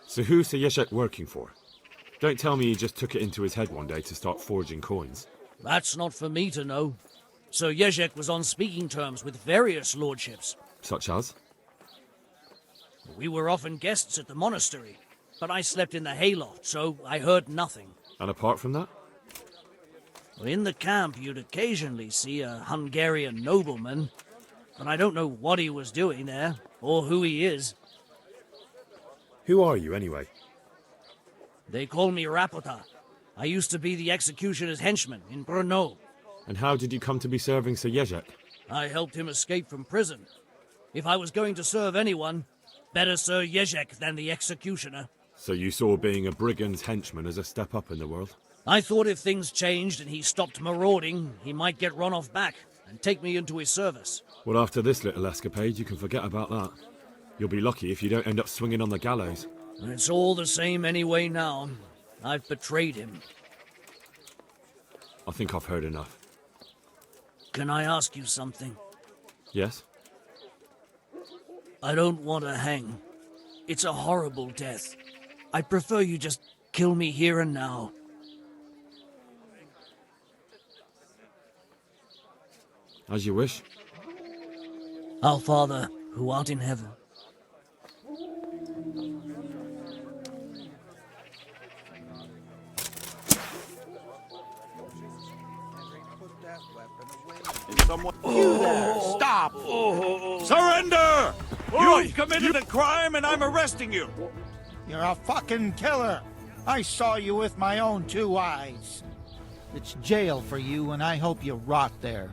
So who's Sir Yezhek working for? Don't tell me he just took it into his head one day to start forging coins. That's not for me to know. Sir Yezhek was on speaking terms with various lordships. Such as? We were often guests at the monastery, but I slept in the hayloft, so I heard nothing. And apart from that? In the camp, you'd occasionally see a Hungarian nobleman, but I don't know what he was doing there, or who he is. Who are you, anyway? They call me Rapota. I used to be the executioner's henchman in Brno. And how did you come to be serving Sir Yezhek? I helped him escape from prison. If I was going to serve anyone, better Sir Yezhek than the executioner. So you saw being a brigand's henchman as a step up in the world? I thought if things changed and he stopped marauding, he might get Ronov back and take me into his service. Well, after this little escapade, you can forget about that. You'll be lucky if you don't end up swinging on the gallows. It's all the same anyway now. I've betrayed him. I think I've heard enough. Can I ask you something? Yes? I don't want to hang. It's a horrible death. I prefer you just kill me here and now. As you wish. Our Father, who art in heaven. You there! Stop! Surrender! You've committed a crime and I'm arresting you! You're a fucking killer! I saw you with my own 2 eyes. It's jail for you, and I hope you rot there.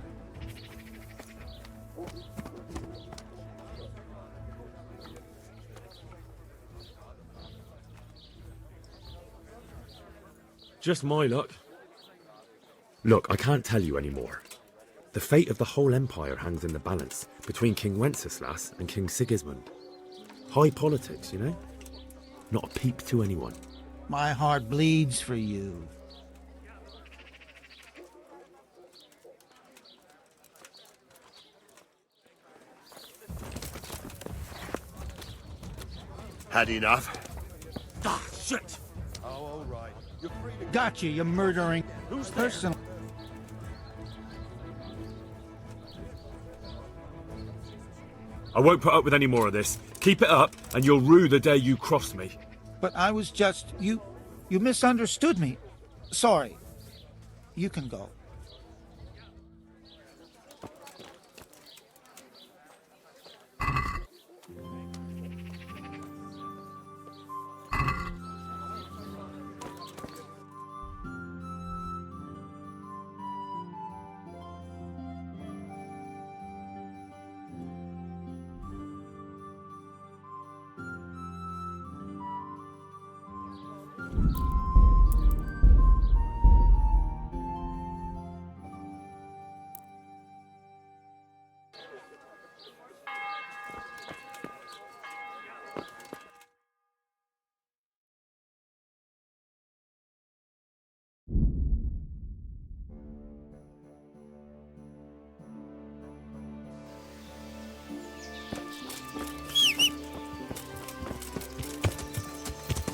Just my luck. Look, I can't tell you anymore. The fate of the whole empire hangs in the balance between King Wenceslas and King Sigismund. High politics, you know? Not a peep to anyone. My heart bleeds for you. Had enough? Ah, shit! Oh, all right. You're free to... Gotcha, you murdering person. I won't put up with any more of this. Keep it up, and you'll rue the day you crossed me. But I was just... You misunderstood me. Sorry. You can go.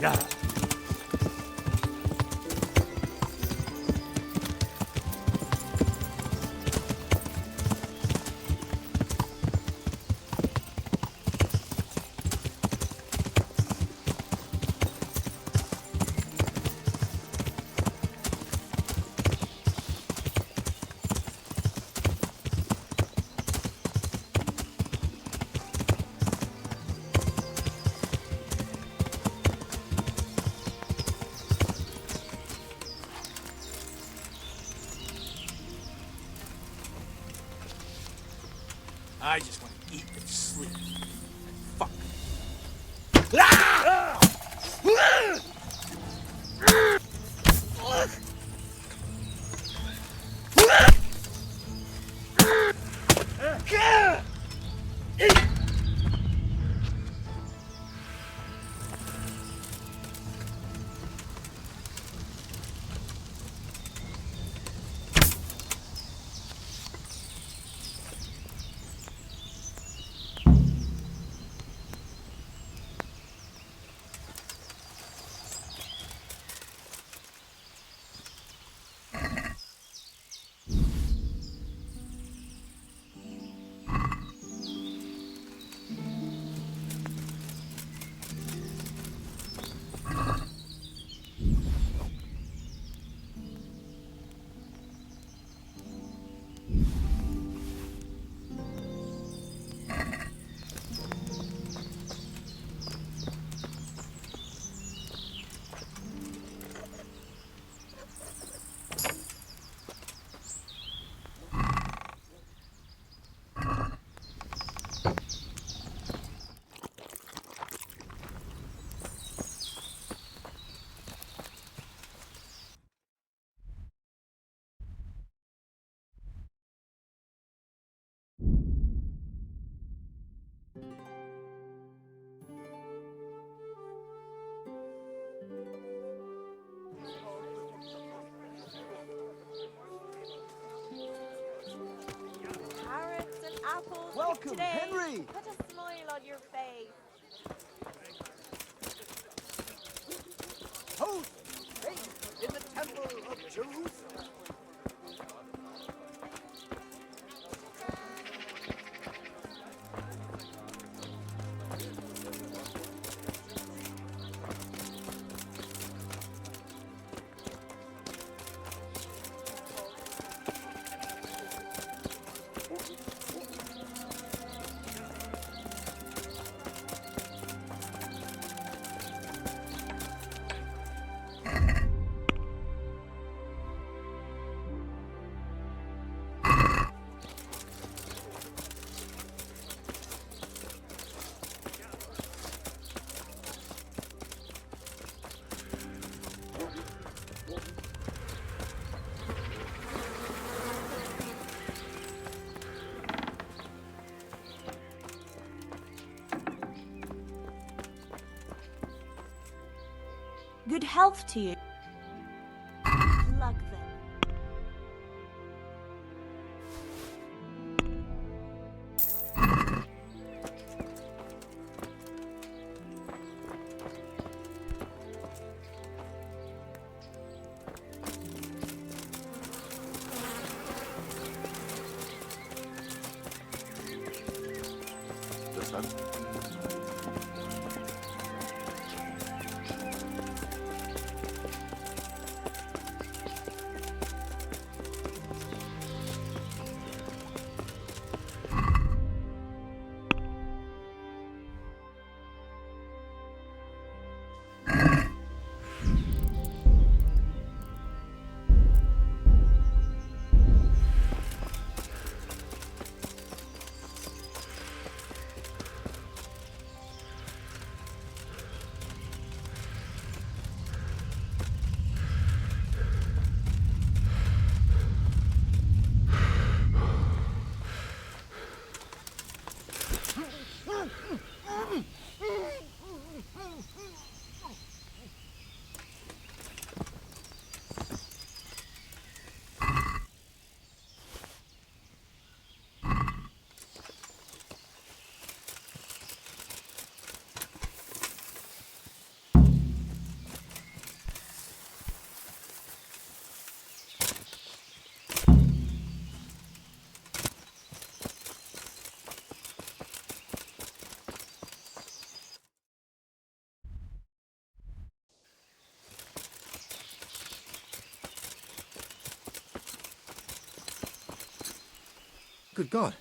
Yeah. I just want to eat and sleep. Fuck. Carrots and apples. Welcome, today. Henry. Put a smile on your face. Hold faith in the temple of Jerusalem. Good health to you. Plug them. Listen. Good God.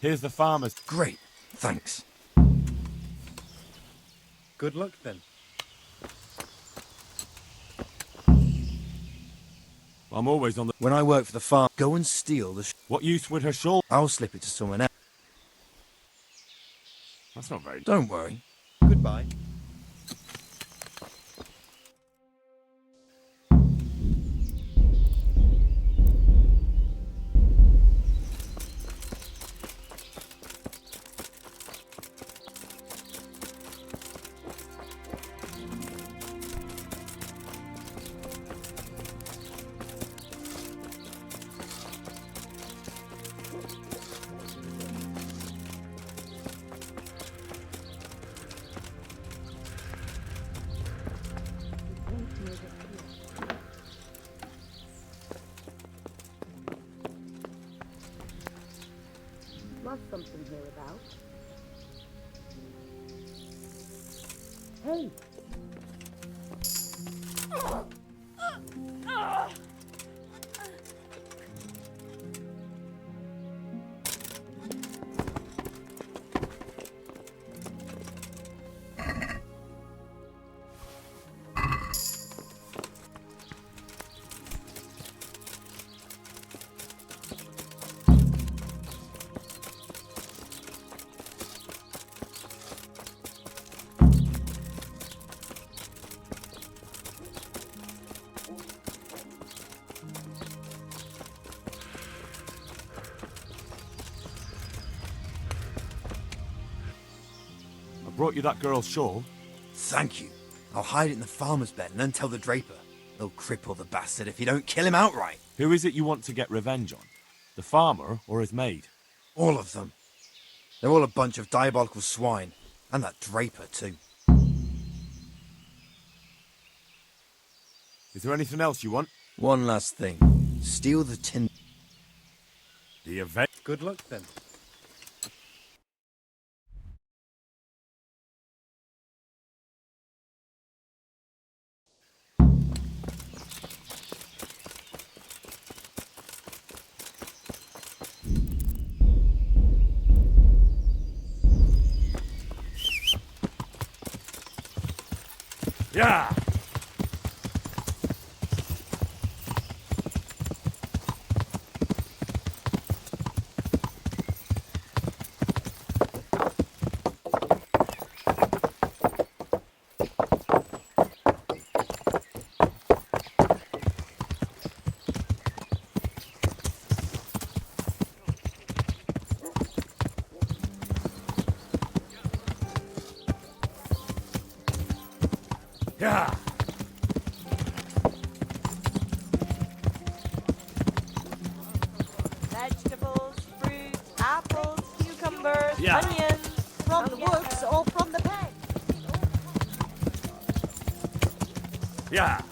Here's the farmer's. Great. Thanks. Good luck then. I'm always on the. When I work for the farm, go and steal the. What use would her shawl? I'll slip it to someone else. That's not very. Don't worry. Goodbye. Was something here about? Hey! Brought you that girl's shawl. Thank you. I'll hide it in the farmer's bed and then tell the draper. He'll cripple the bastard if you don't kill him outright. Who is it you want to get revenge on? The farmer or his maid? All of them. They're all a bunch of diabolical swine. And that draper, too. Is there anything else you want? One last thing. Steal the tin. The event. Good luck then. Yeah! Yeah! Vegetables, fruit, apples, cucumbers, Yeah. onions. From the woods or from the pen. Yeah!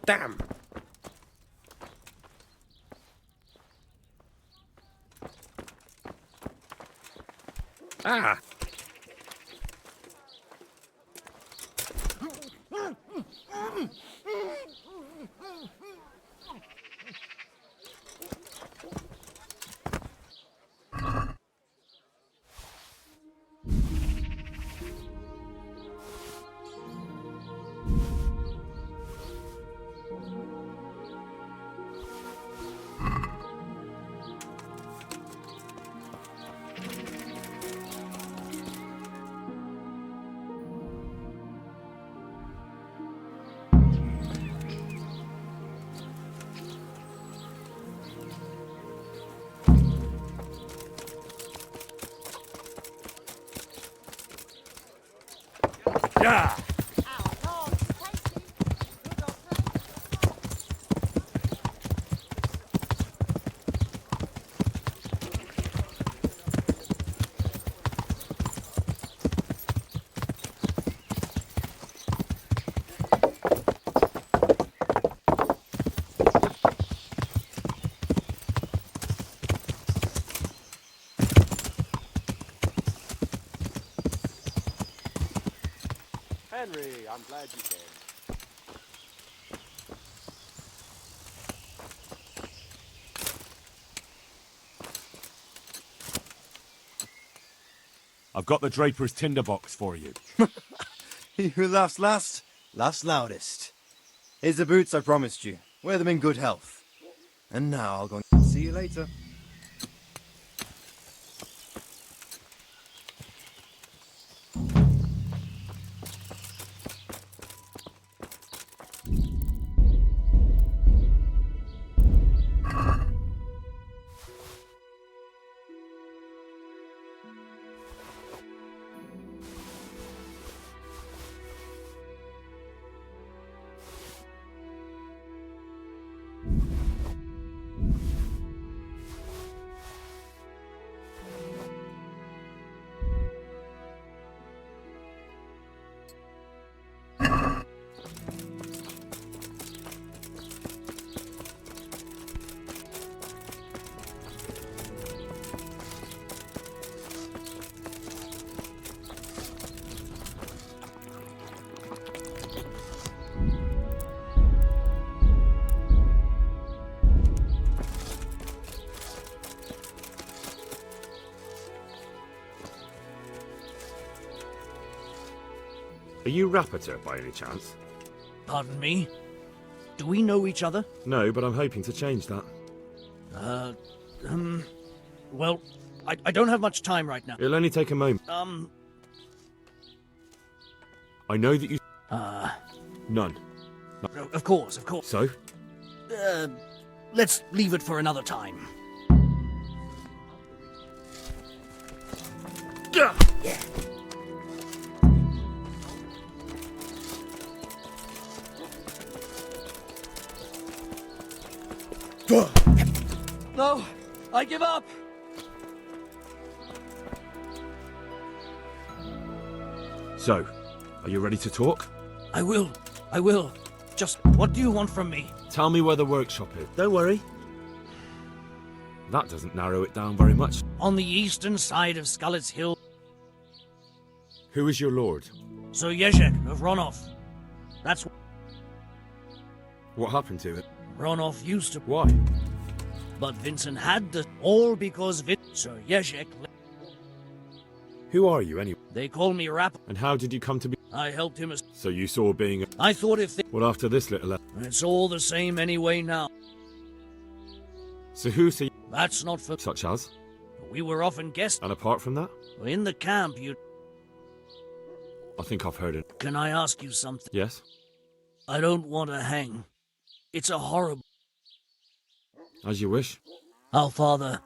Damn! Ah! Yeah! Henry, I'm glad you came. I've got the Draper's tinderbox for you. He who laughs last, laughs loudest. Here's the boots I promised you. Wear them in good health. And now I'll go and see you later. Are you Rapiter by any chance? Pardon me? Do we know each other? No, but I'm hoping to change that. Well, I don't have much time right now. It'll only take a moment. I know that you... None. Of course. So? Let's leave it for another time. Yeah. No, I give up. So, are you ready to talk? I will. Just what do you want from me? Tell me where the workshop is. Don't worry. That doesn't narrow it down very much. On the eastern side of Skullet's Hill. Who is your lord? Sir Yezhek of Ronov. That's... What happened to it? Ronov used to... Why? But Vincent had to... All because Sir Yezhek... Who are you, anyway? They call me Rap. And how did you come to be... I helped him as... So you saw being... I thought if they... Well, after this little... It's all the same anyway now. So who say... That's not for... Such as? We were often guests. And apart from that? In the camp, you... I think I've heard it. Can I ask you something? Yes? I don't want to hang. It's a horrible... As you wish. Our father...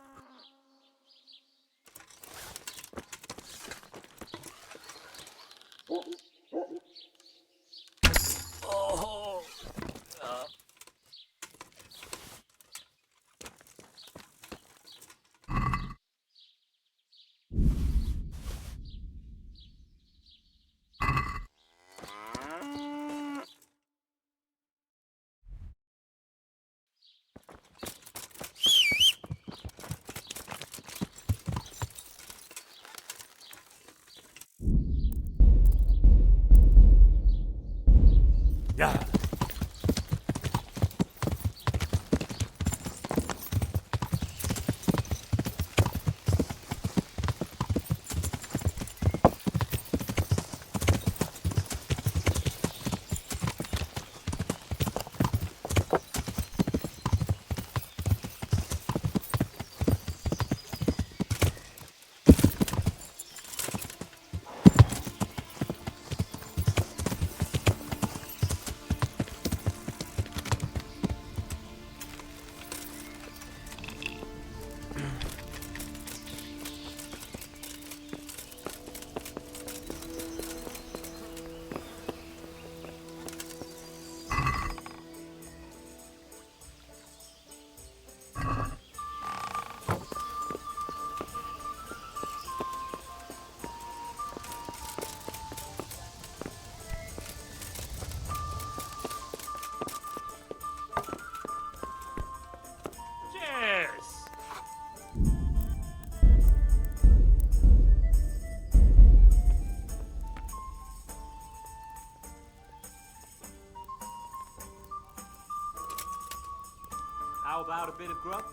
scrub.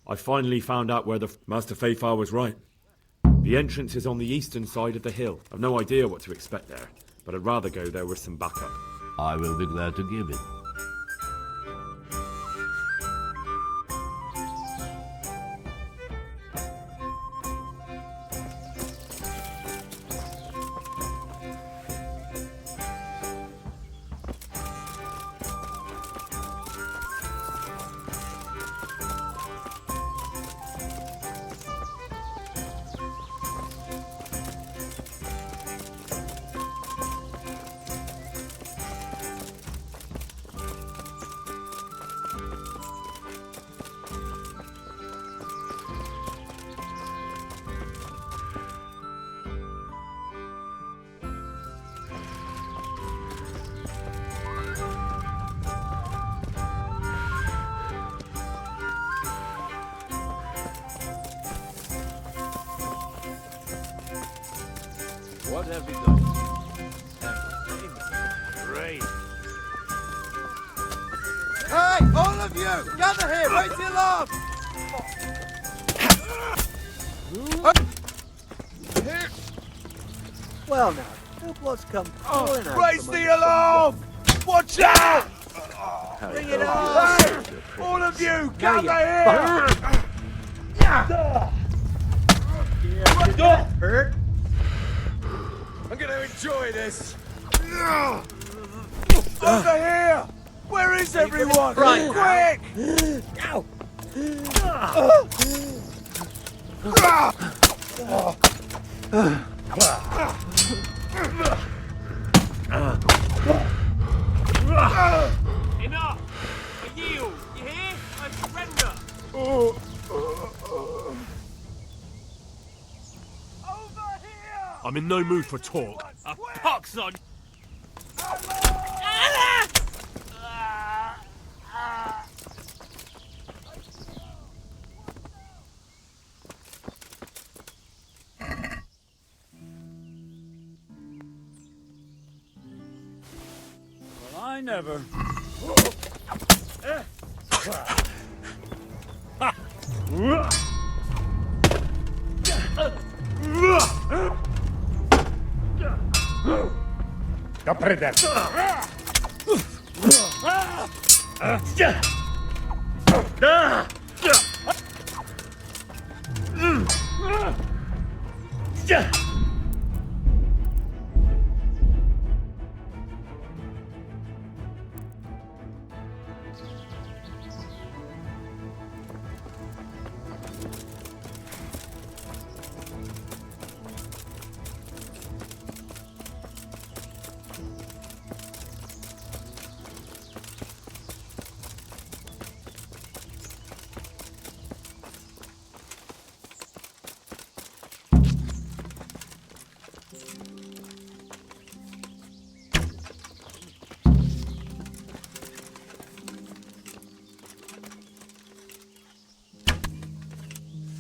I finally found out where the Master Fayfar was right. The entrance is on the eastern side of the hill. I've no idea what to expect there, but I'd rather go there with some backup. I will be glad to give it. What have we done? Great. Hey, all of you! Gather here! Wait till long! Well now, look what's come pouring out Raise from the under alarm! Watch out! Bring it on! Hey! All of you, gather here! Hurt? I'm gonna enjoy this. Over here! Where is everyone? Right. Quick! Ow! Enough! I yield! You hear? I surrender! I'm in no mood for talk. A pox on... Well, I never.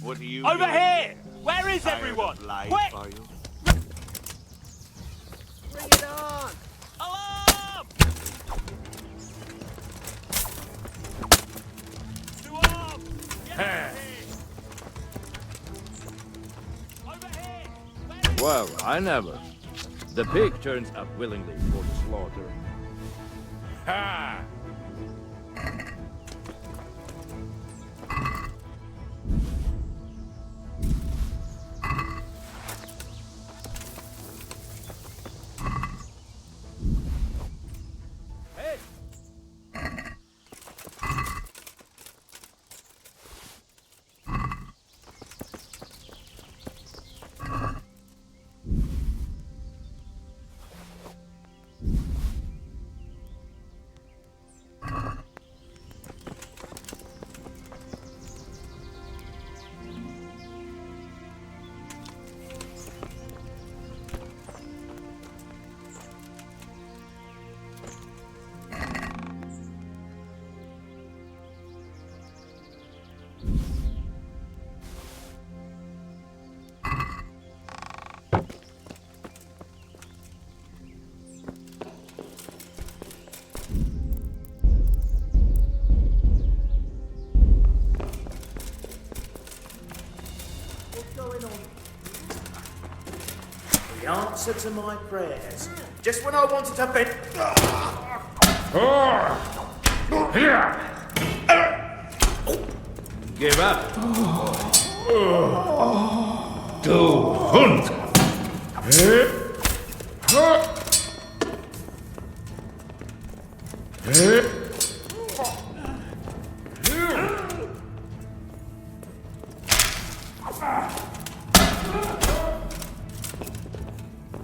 What are you Over doing here! Where is everyone? Quick! Are you? Bring it on! Alarm! To arms! Get over here! Well, I never. The pig turns up willingly for the slaughter. Ha! answer to my prayers. Just when I wanted to vent. Give up. Du Hund!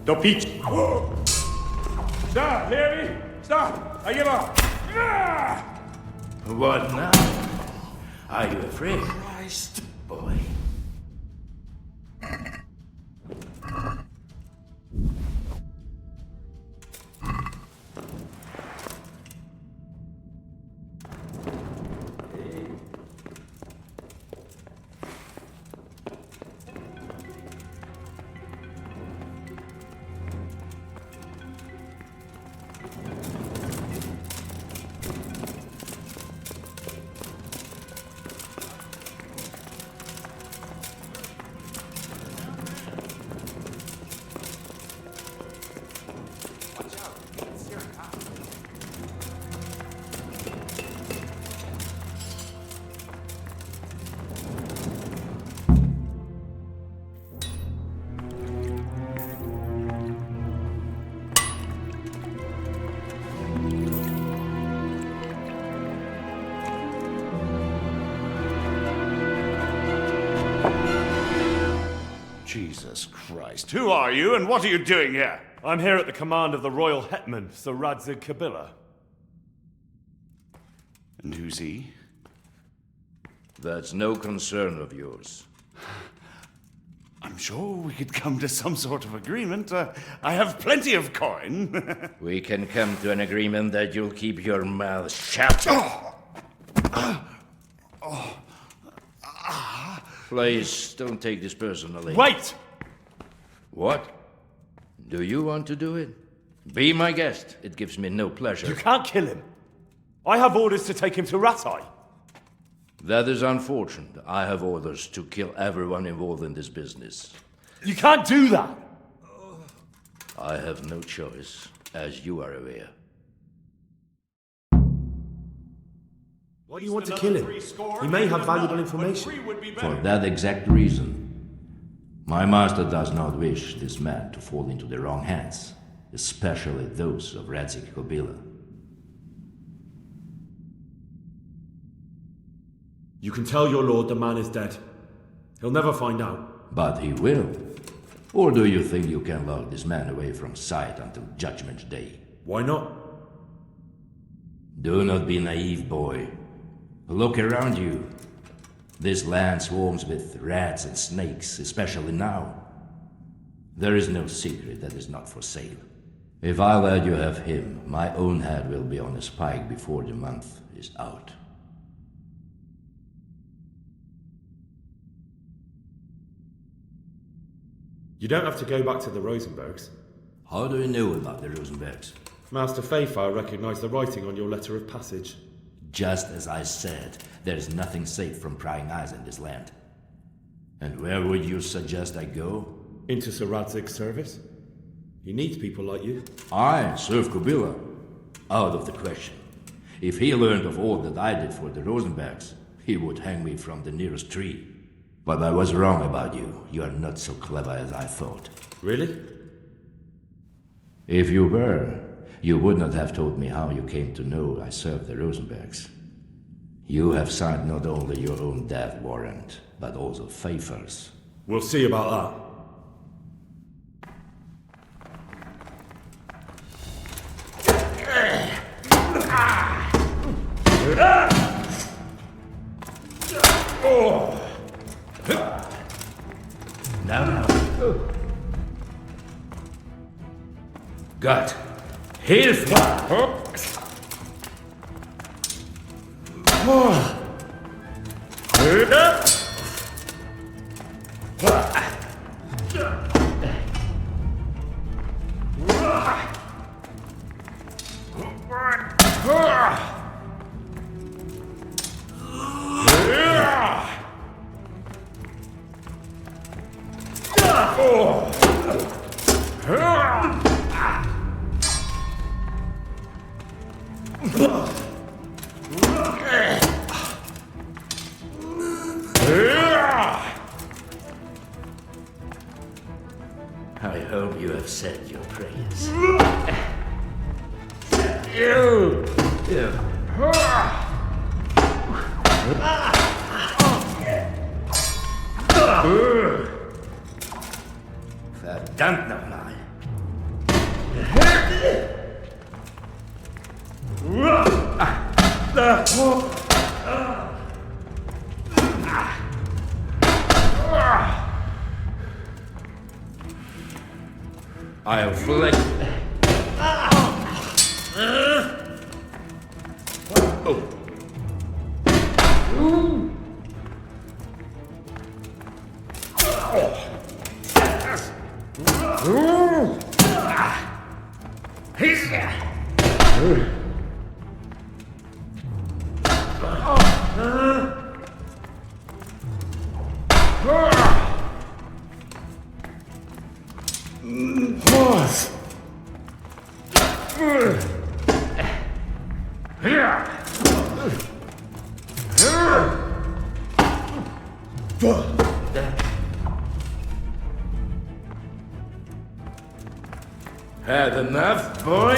The peach. Stop, Harry! Stop! I give up! What now? Are you afraid? Christ, boy. Jesus Christ. Who are you and what are you doing here? I'm here at the command of the royal hetman, Sir Radzig Kabila. And who's he? That's no concern of yours. I'm sure we could come to some sort of agreement. I have plenty of coin. We can come to an agreement that you'll keep your mouth shut. Please, don't take this personally. Wait! What? Do you want to do it? Be my guest. It gives me no pleasure. You can't kill him. I have orders to take him to Ratai. That is unfortunate. I have orders to kill everyone involved in this business. You can't do that! I have no choice, as you are aware. Why do you want to kill him? He may have valuable information. For that exact reason. My master does not wish this man to fall into the wrong hands, especially those of Radzig Kabila. You can tell your lord the man is dead. He'll never find out. But he will. Or do you think you can lock this man away from sight until Judgment Day? Why not? Do not be naive, boy. Look around you. This land swarms with rats and snakes, especially now. There is no secret that is not for sale. If I let you have him, my own head will be on a spike before the month is out. You don't have to go back to the Rosenbergs. How do you know about the Rosenbergs? Master Fayfire recognized the writing on your letter of passage. Just as I said, there is nothing safe from prying eyes in this land. And where would you suggest I go? Into Sir Radzig's service. He needs people like you. I serve Kabila. Out of the question. If he learned of all that I did for the Rosenbergs, he would hang me from the nearest tree. But I was wrong about you. You are not so clever as I thought. Really? If you were, you would not have told me how you came to know I served the Rosenbergs. You have signed not only your own death warrant, but also Pfeiffer's. We'll see about that. Now. Gott. Hilfe! hope you have said your prayers. Verdammt nochmal. I'll flick. Had enough, boy?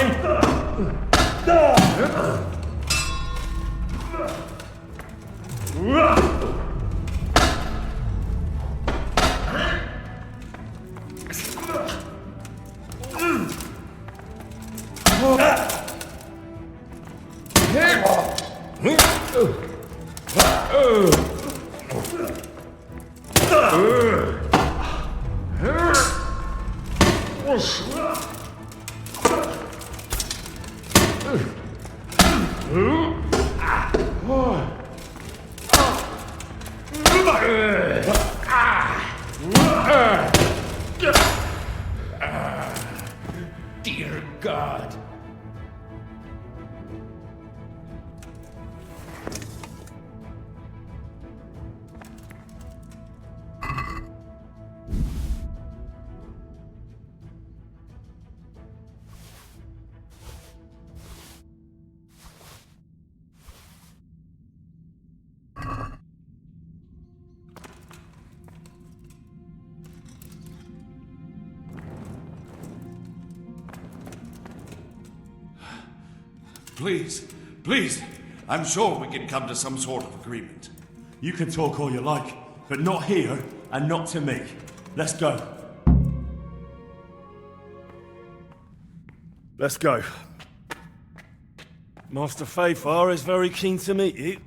Dear God. Please, I'm sure we can come to some sort of agreement. You can talk all you like, but not here and not to me. Let's go. Let's go. Master Fayfar is very keen to meet you.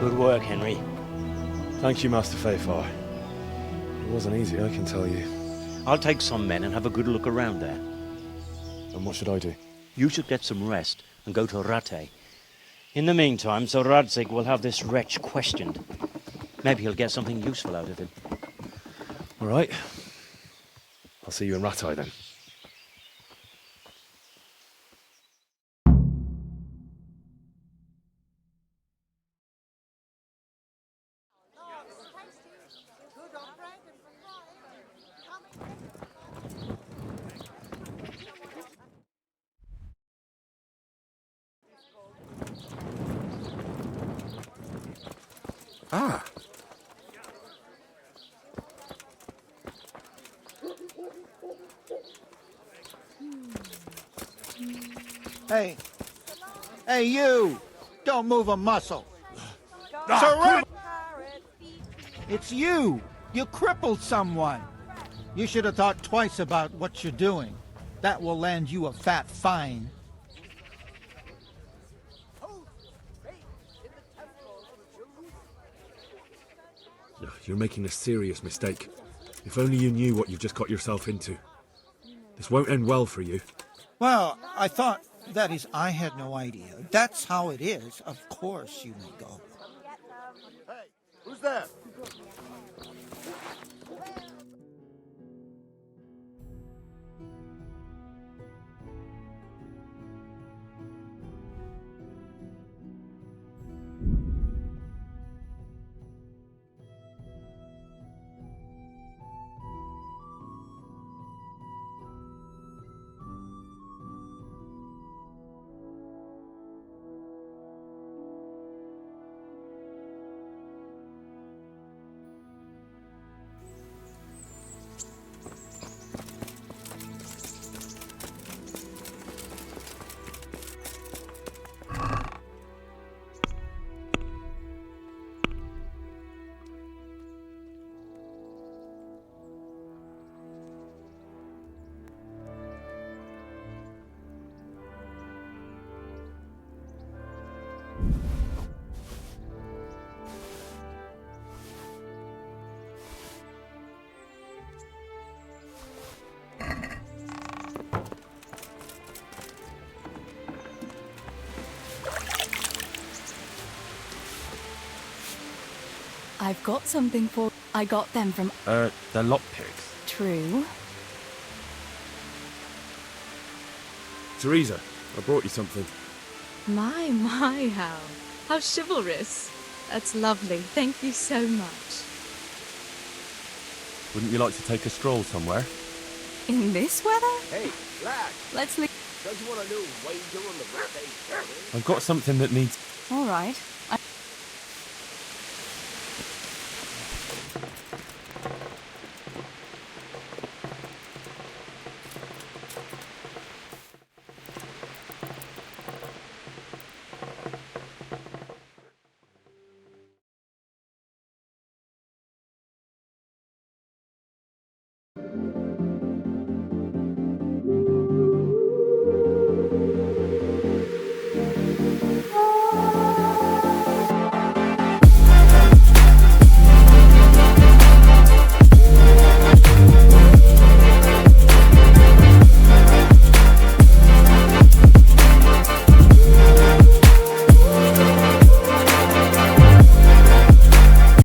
Good work, Henry. Thank you, Master Fayfar. It wasn't easy, I can tell you. I'll take some men and have a good look around there. And what should I do? You should get some rest and go to Rattay. In the meantime, Sir Radzig will have this wretch questioned. Maybe he'll get something useful out of him. All right. I'll see you in Rattay then. Ah. Hey, you! Don't move a muscle. Surrender! It's you! You crippled someone! You should have thought twice about what you're doing. That will land you a fat fine. You're making a serious mistake. If only you knew what you've just got yourself into. This won't end well for you. Well, I thought, that is, I had no idea. That's how it is. Of course you may go. Hey, who's there? I've got something for. I got them from. They're lockpicks. True. Teresa, I brought you something. My, how chivalrous. That's lovely. Thank you so much. Wouldn't you like to take a stroll somewhere? In this weather? Hey, lad. Let's leave. Don't you want a new wager on the birthday? I've got something that needs... All right.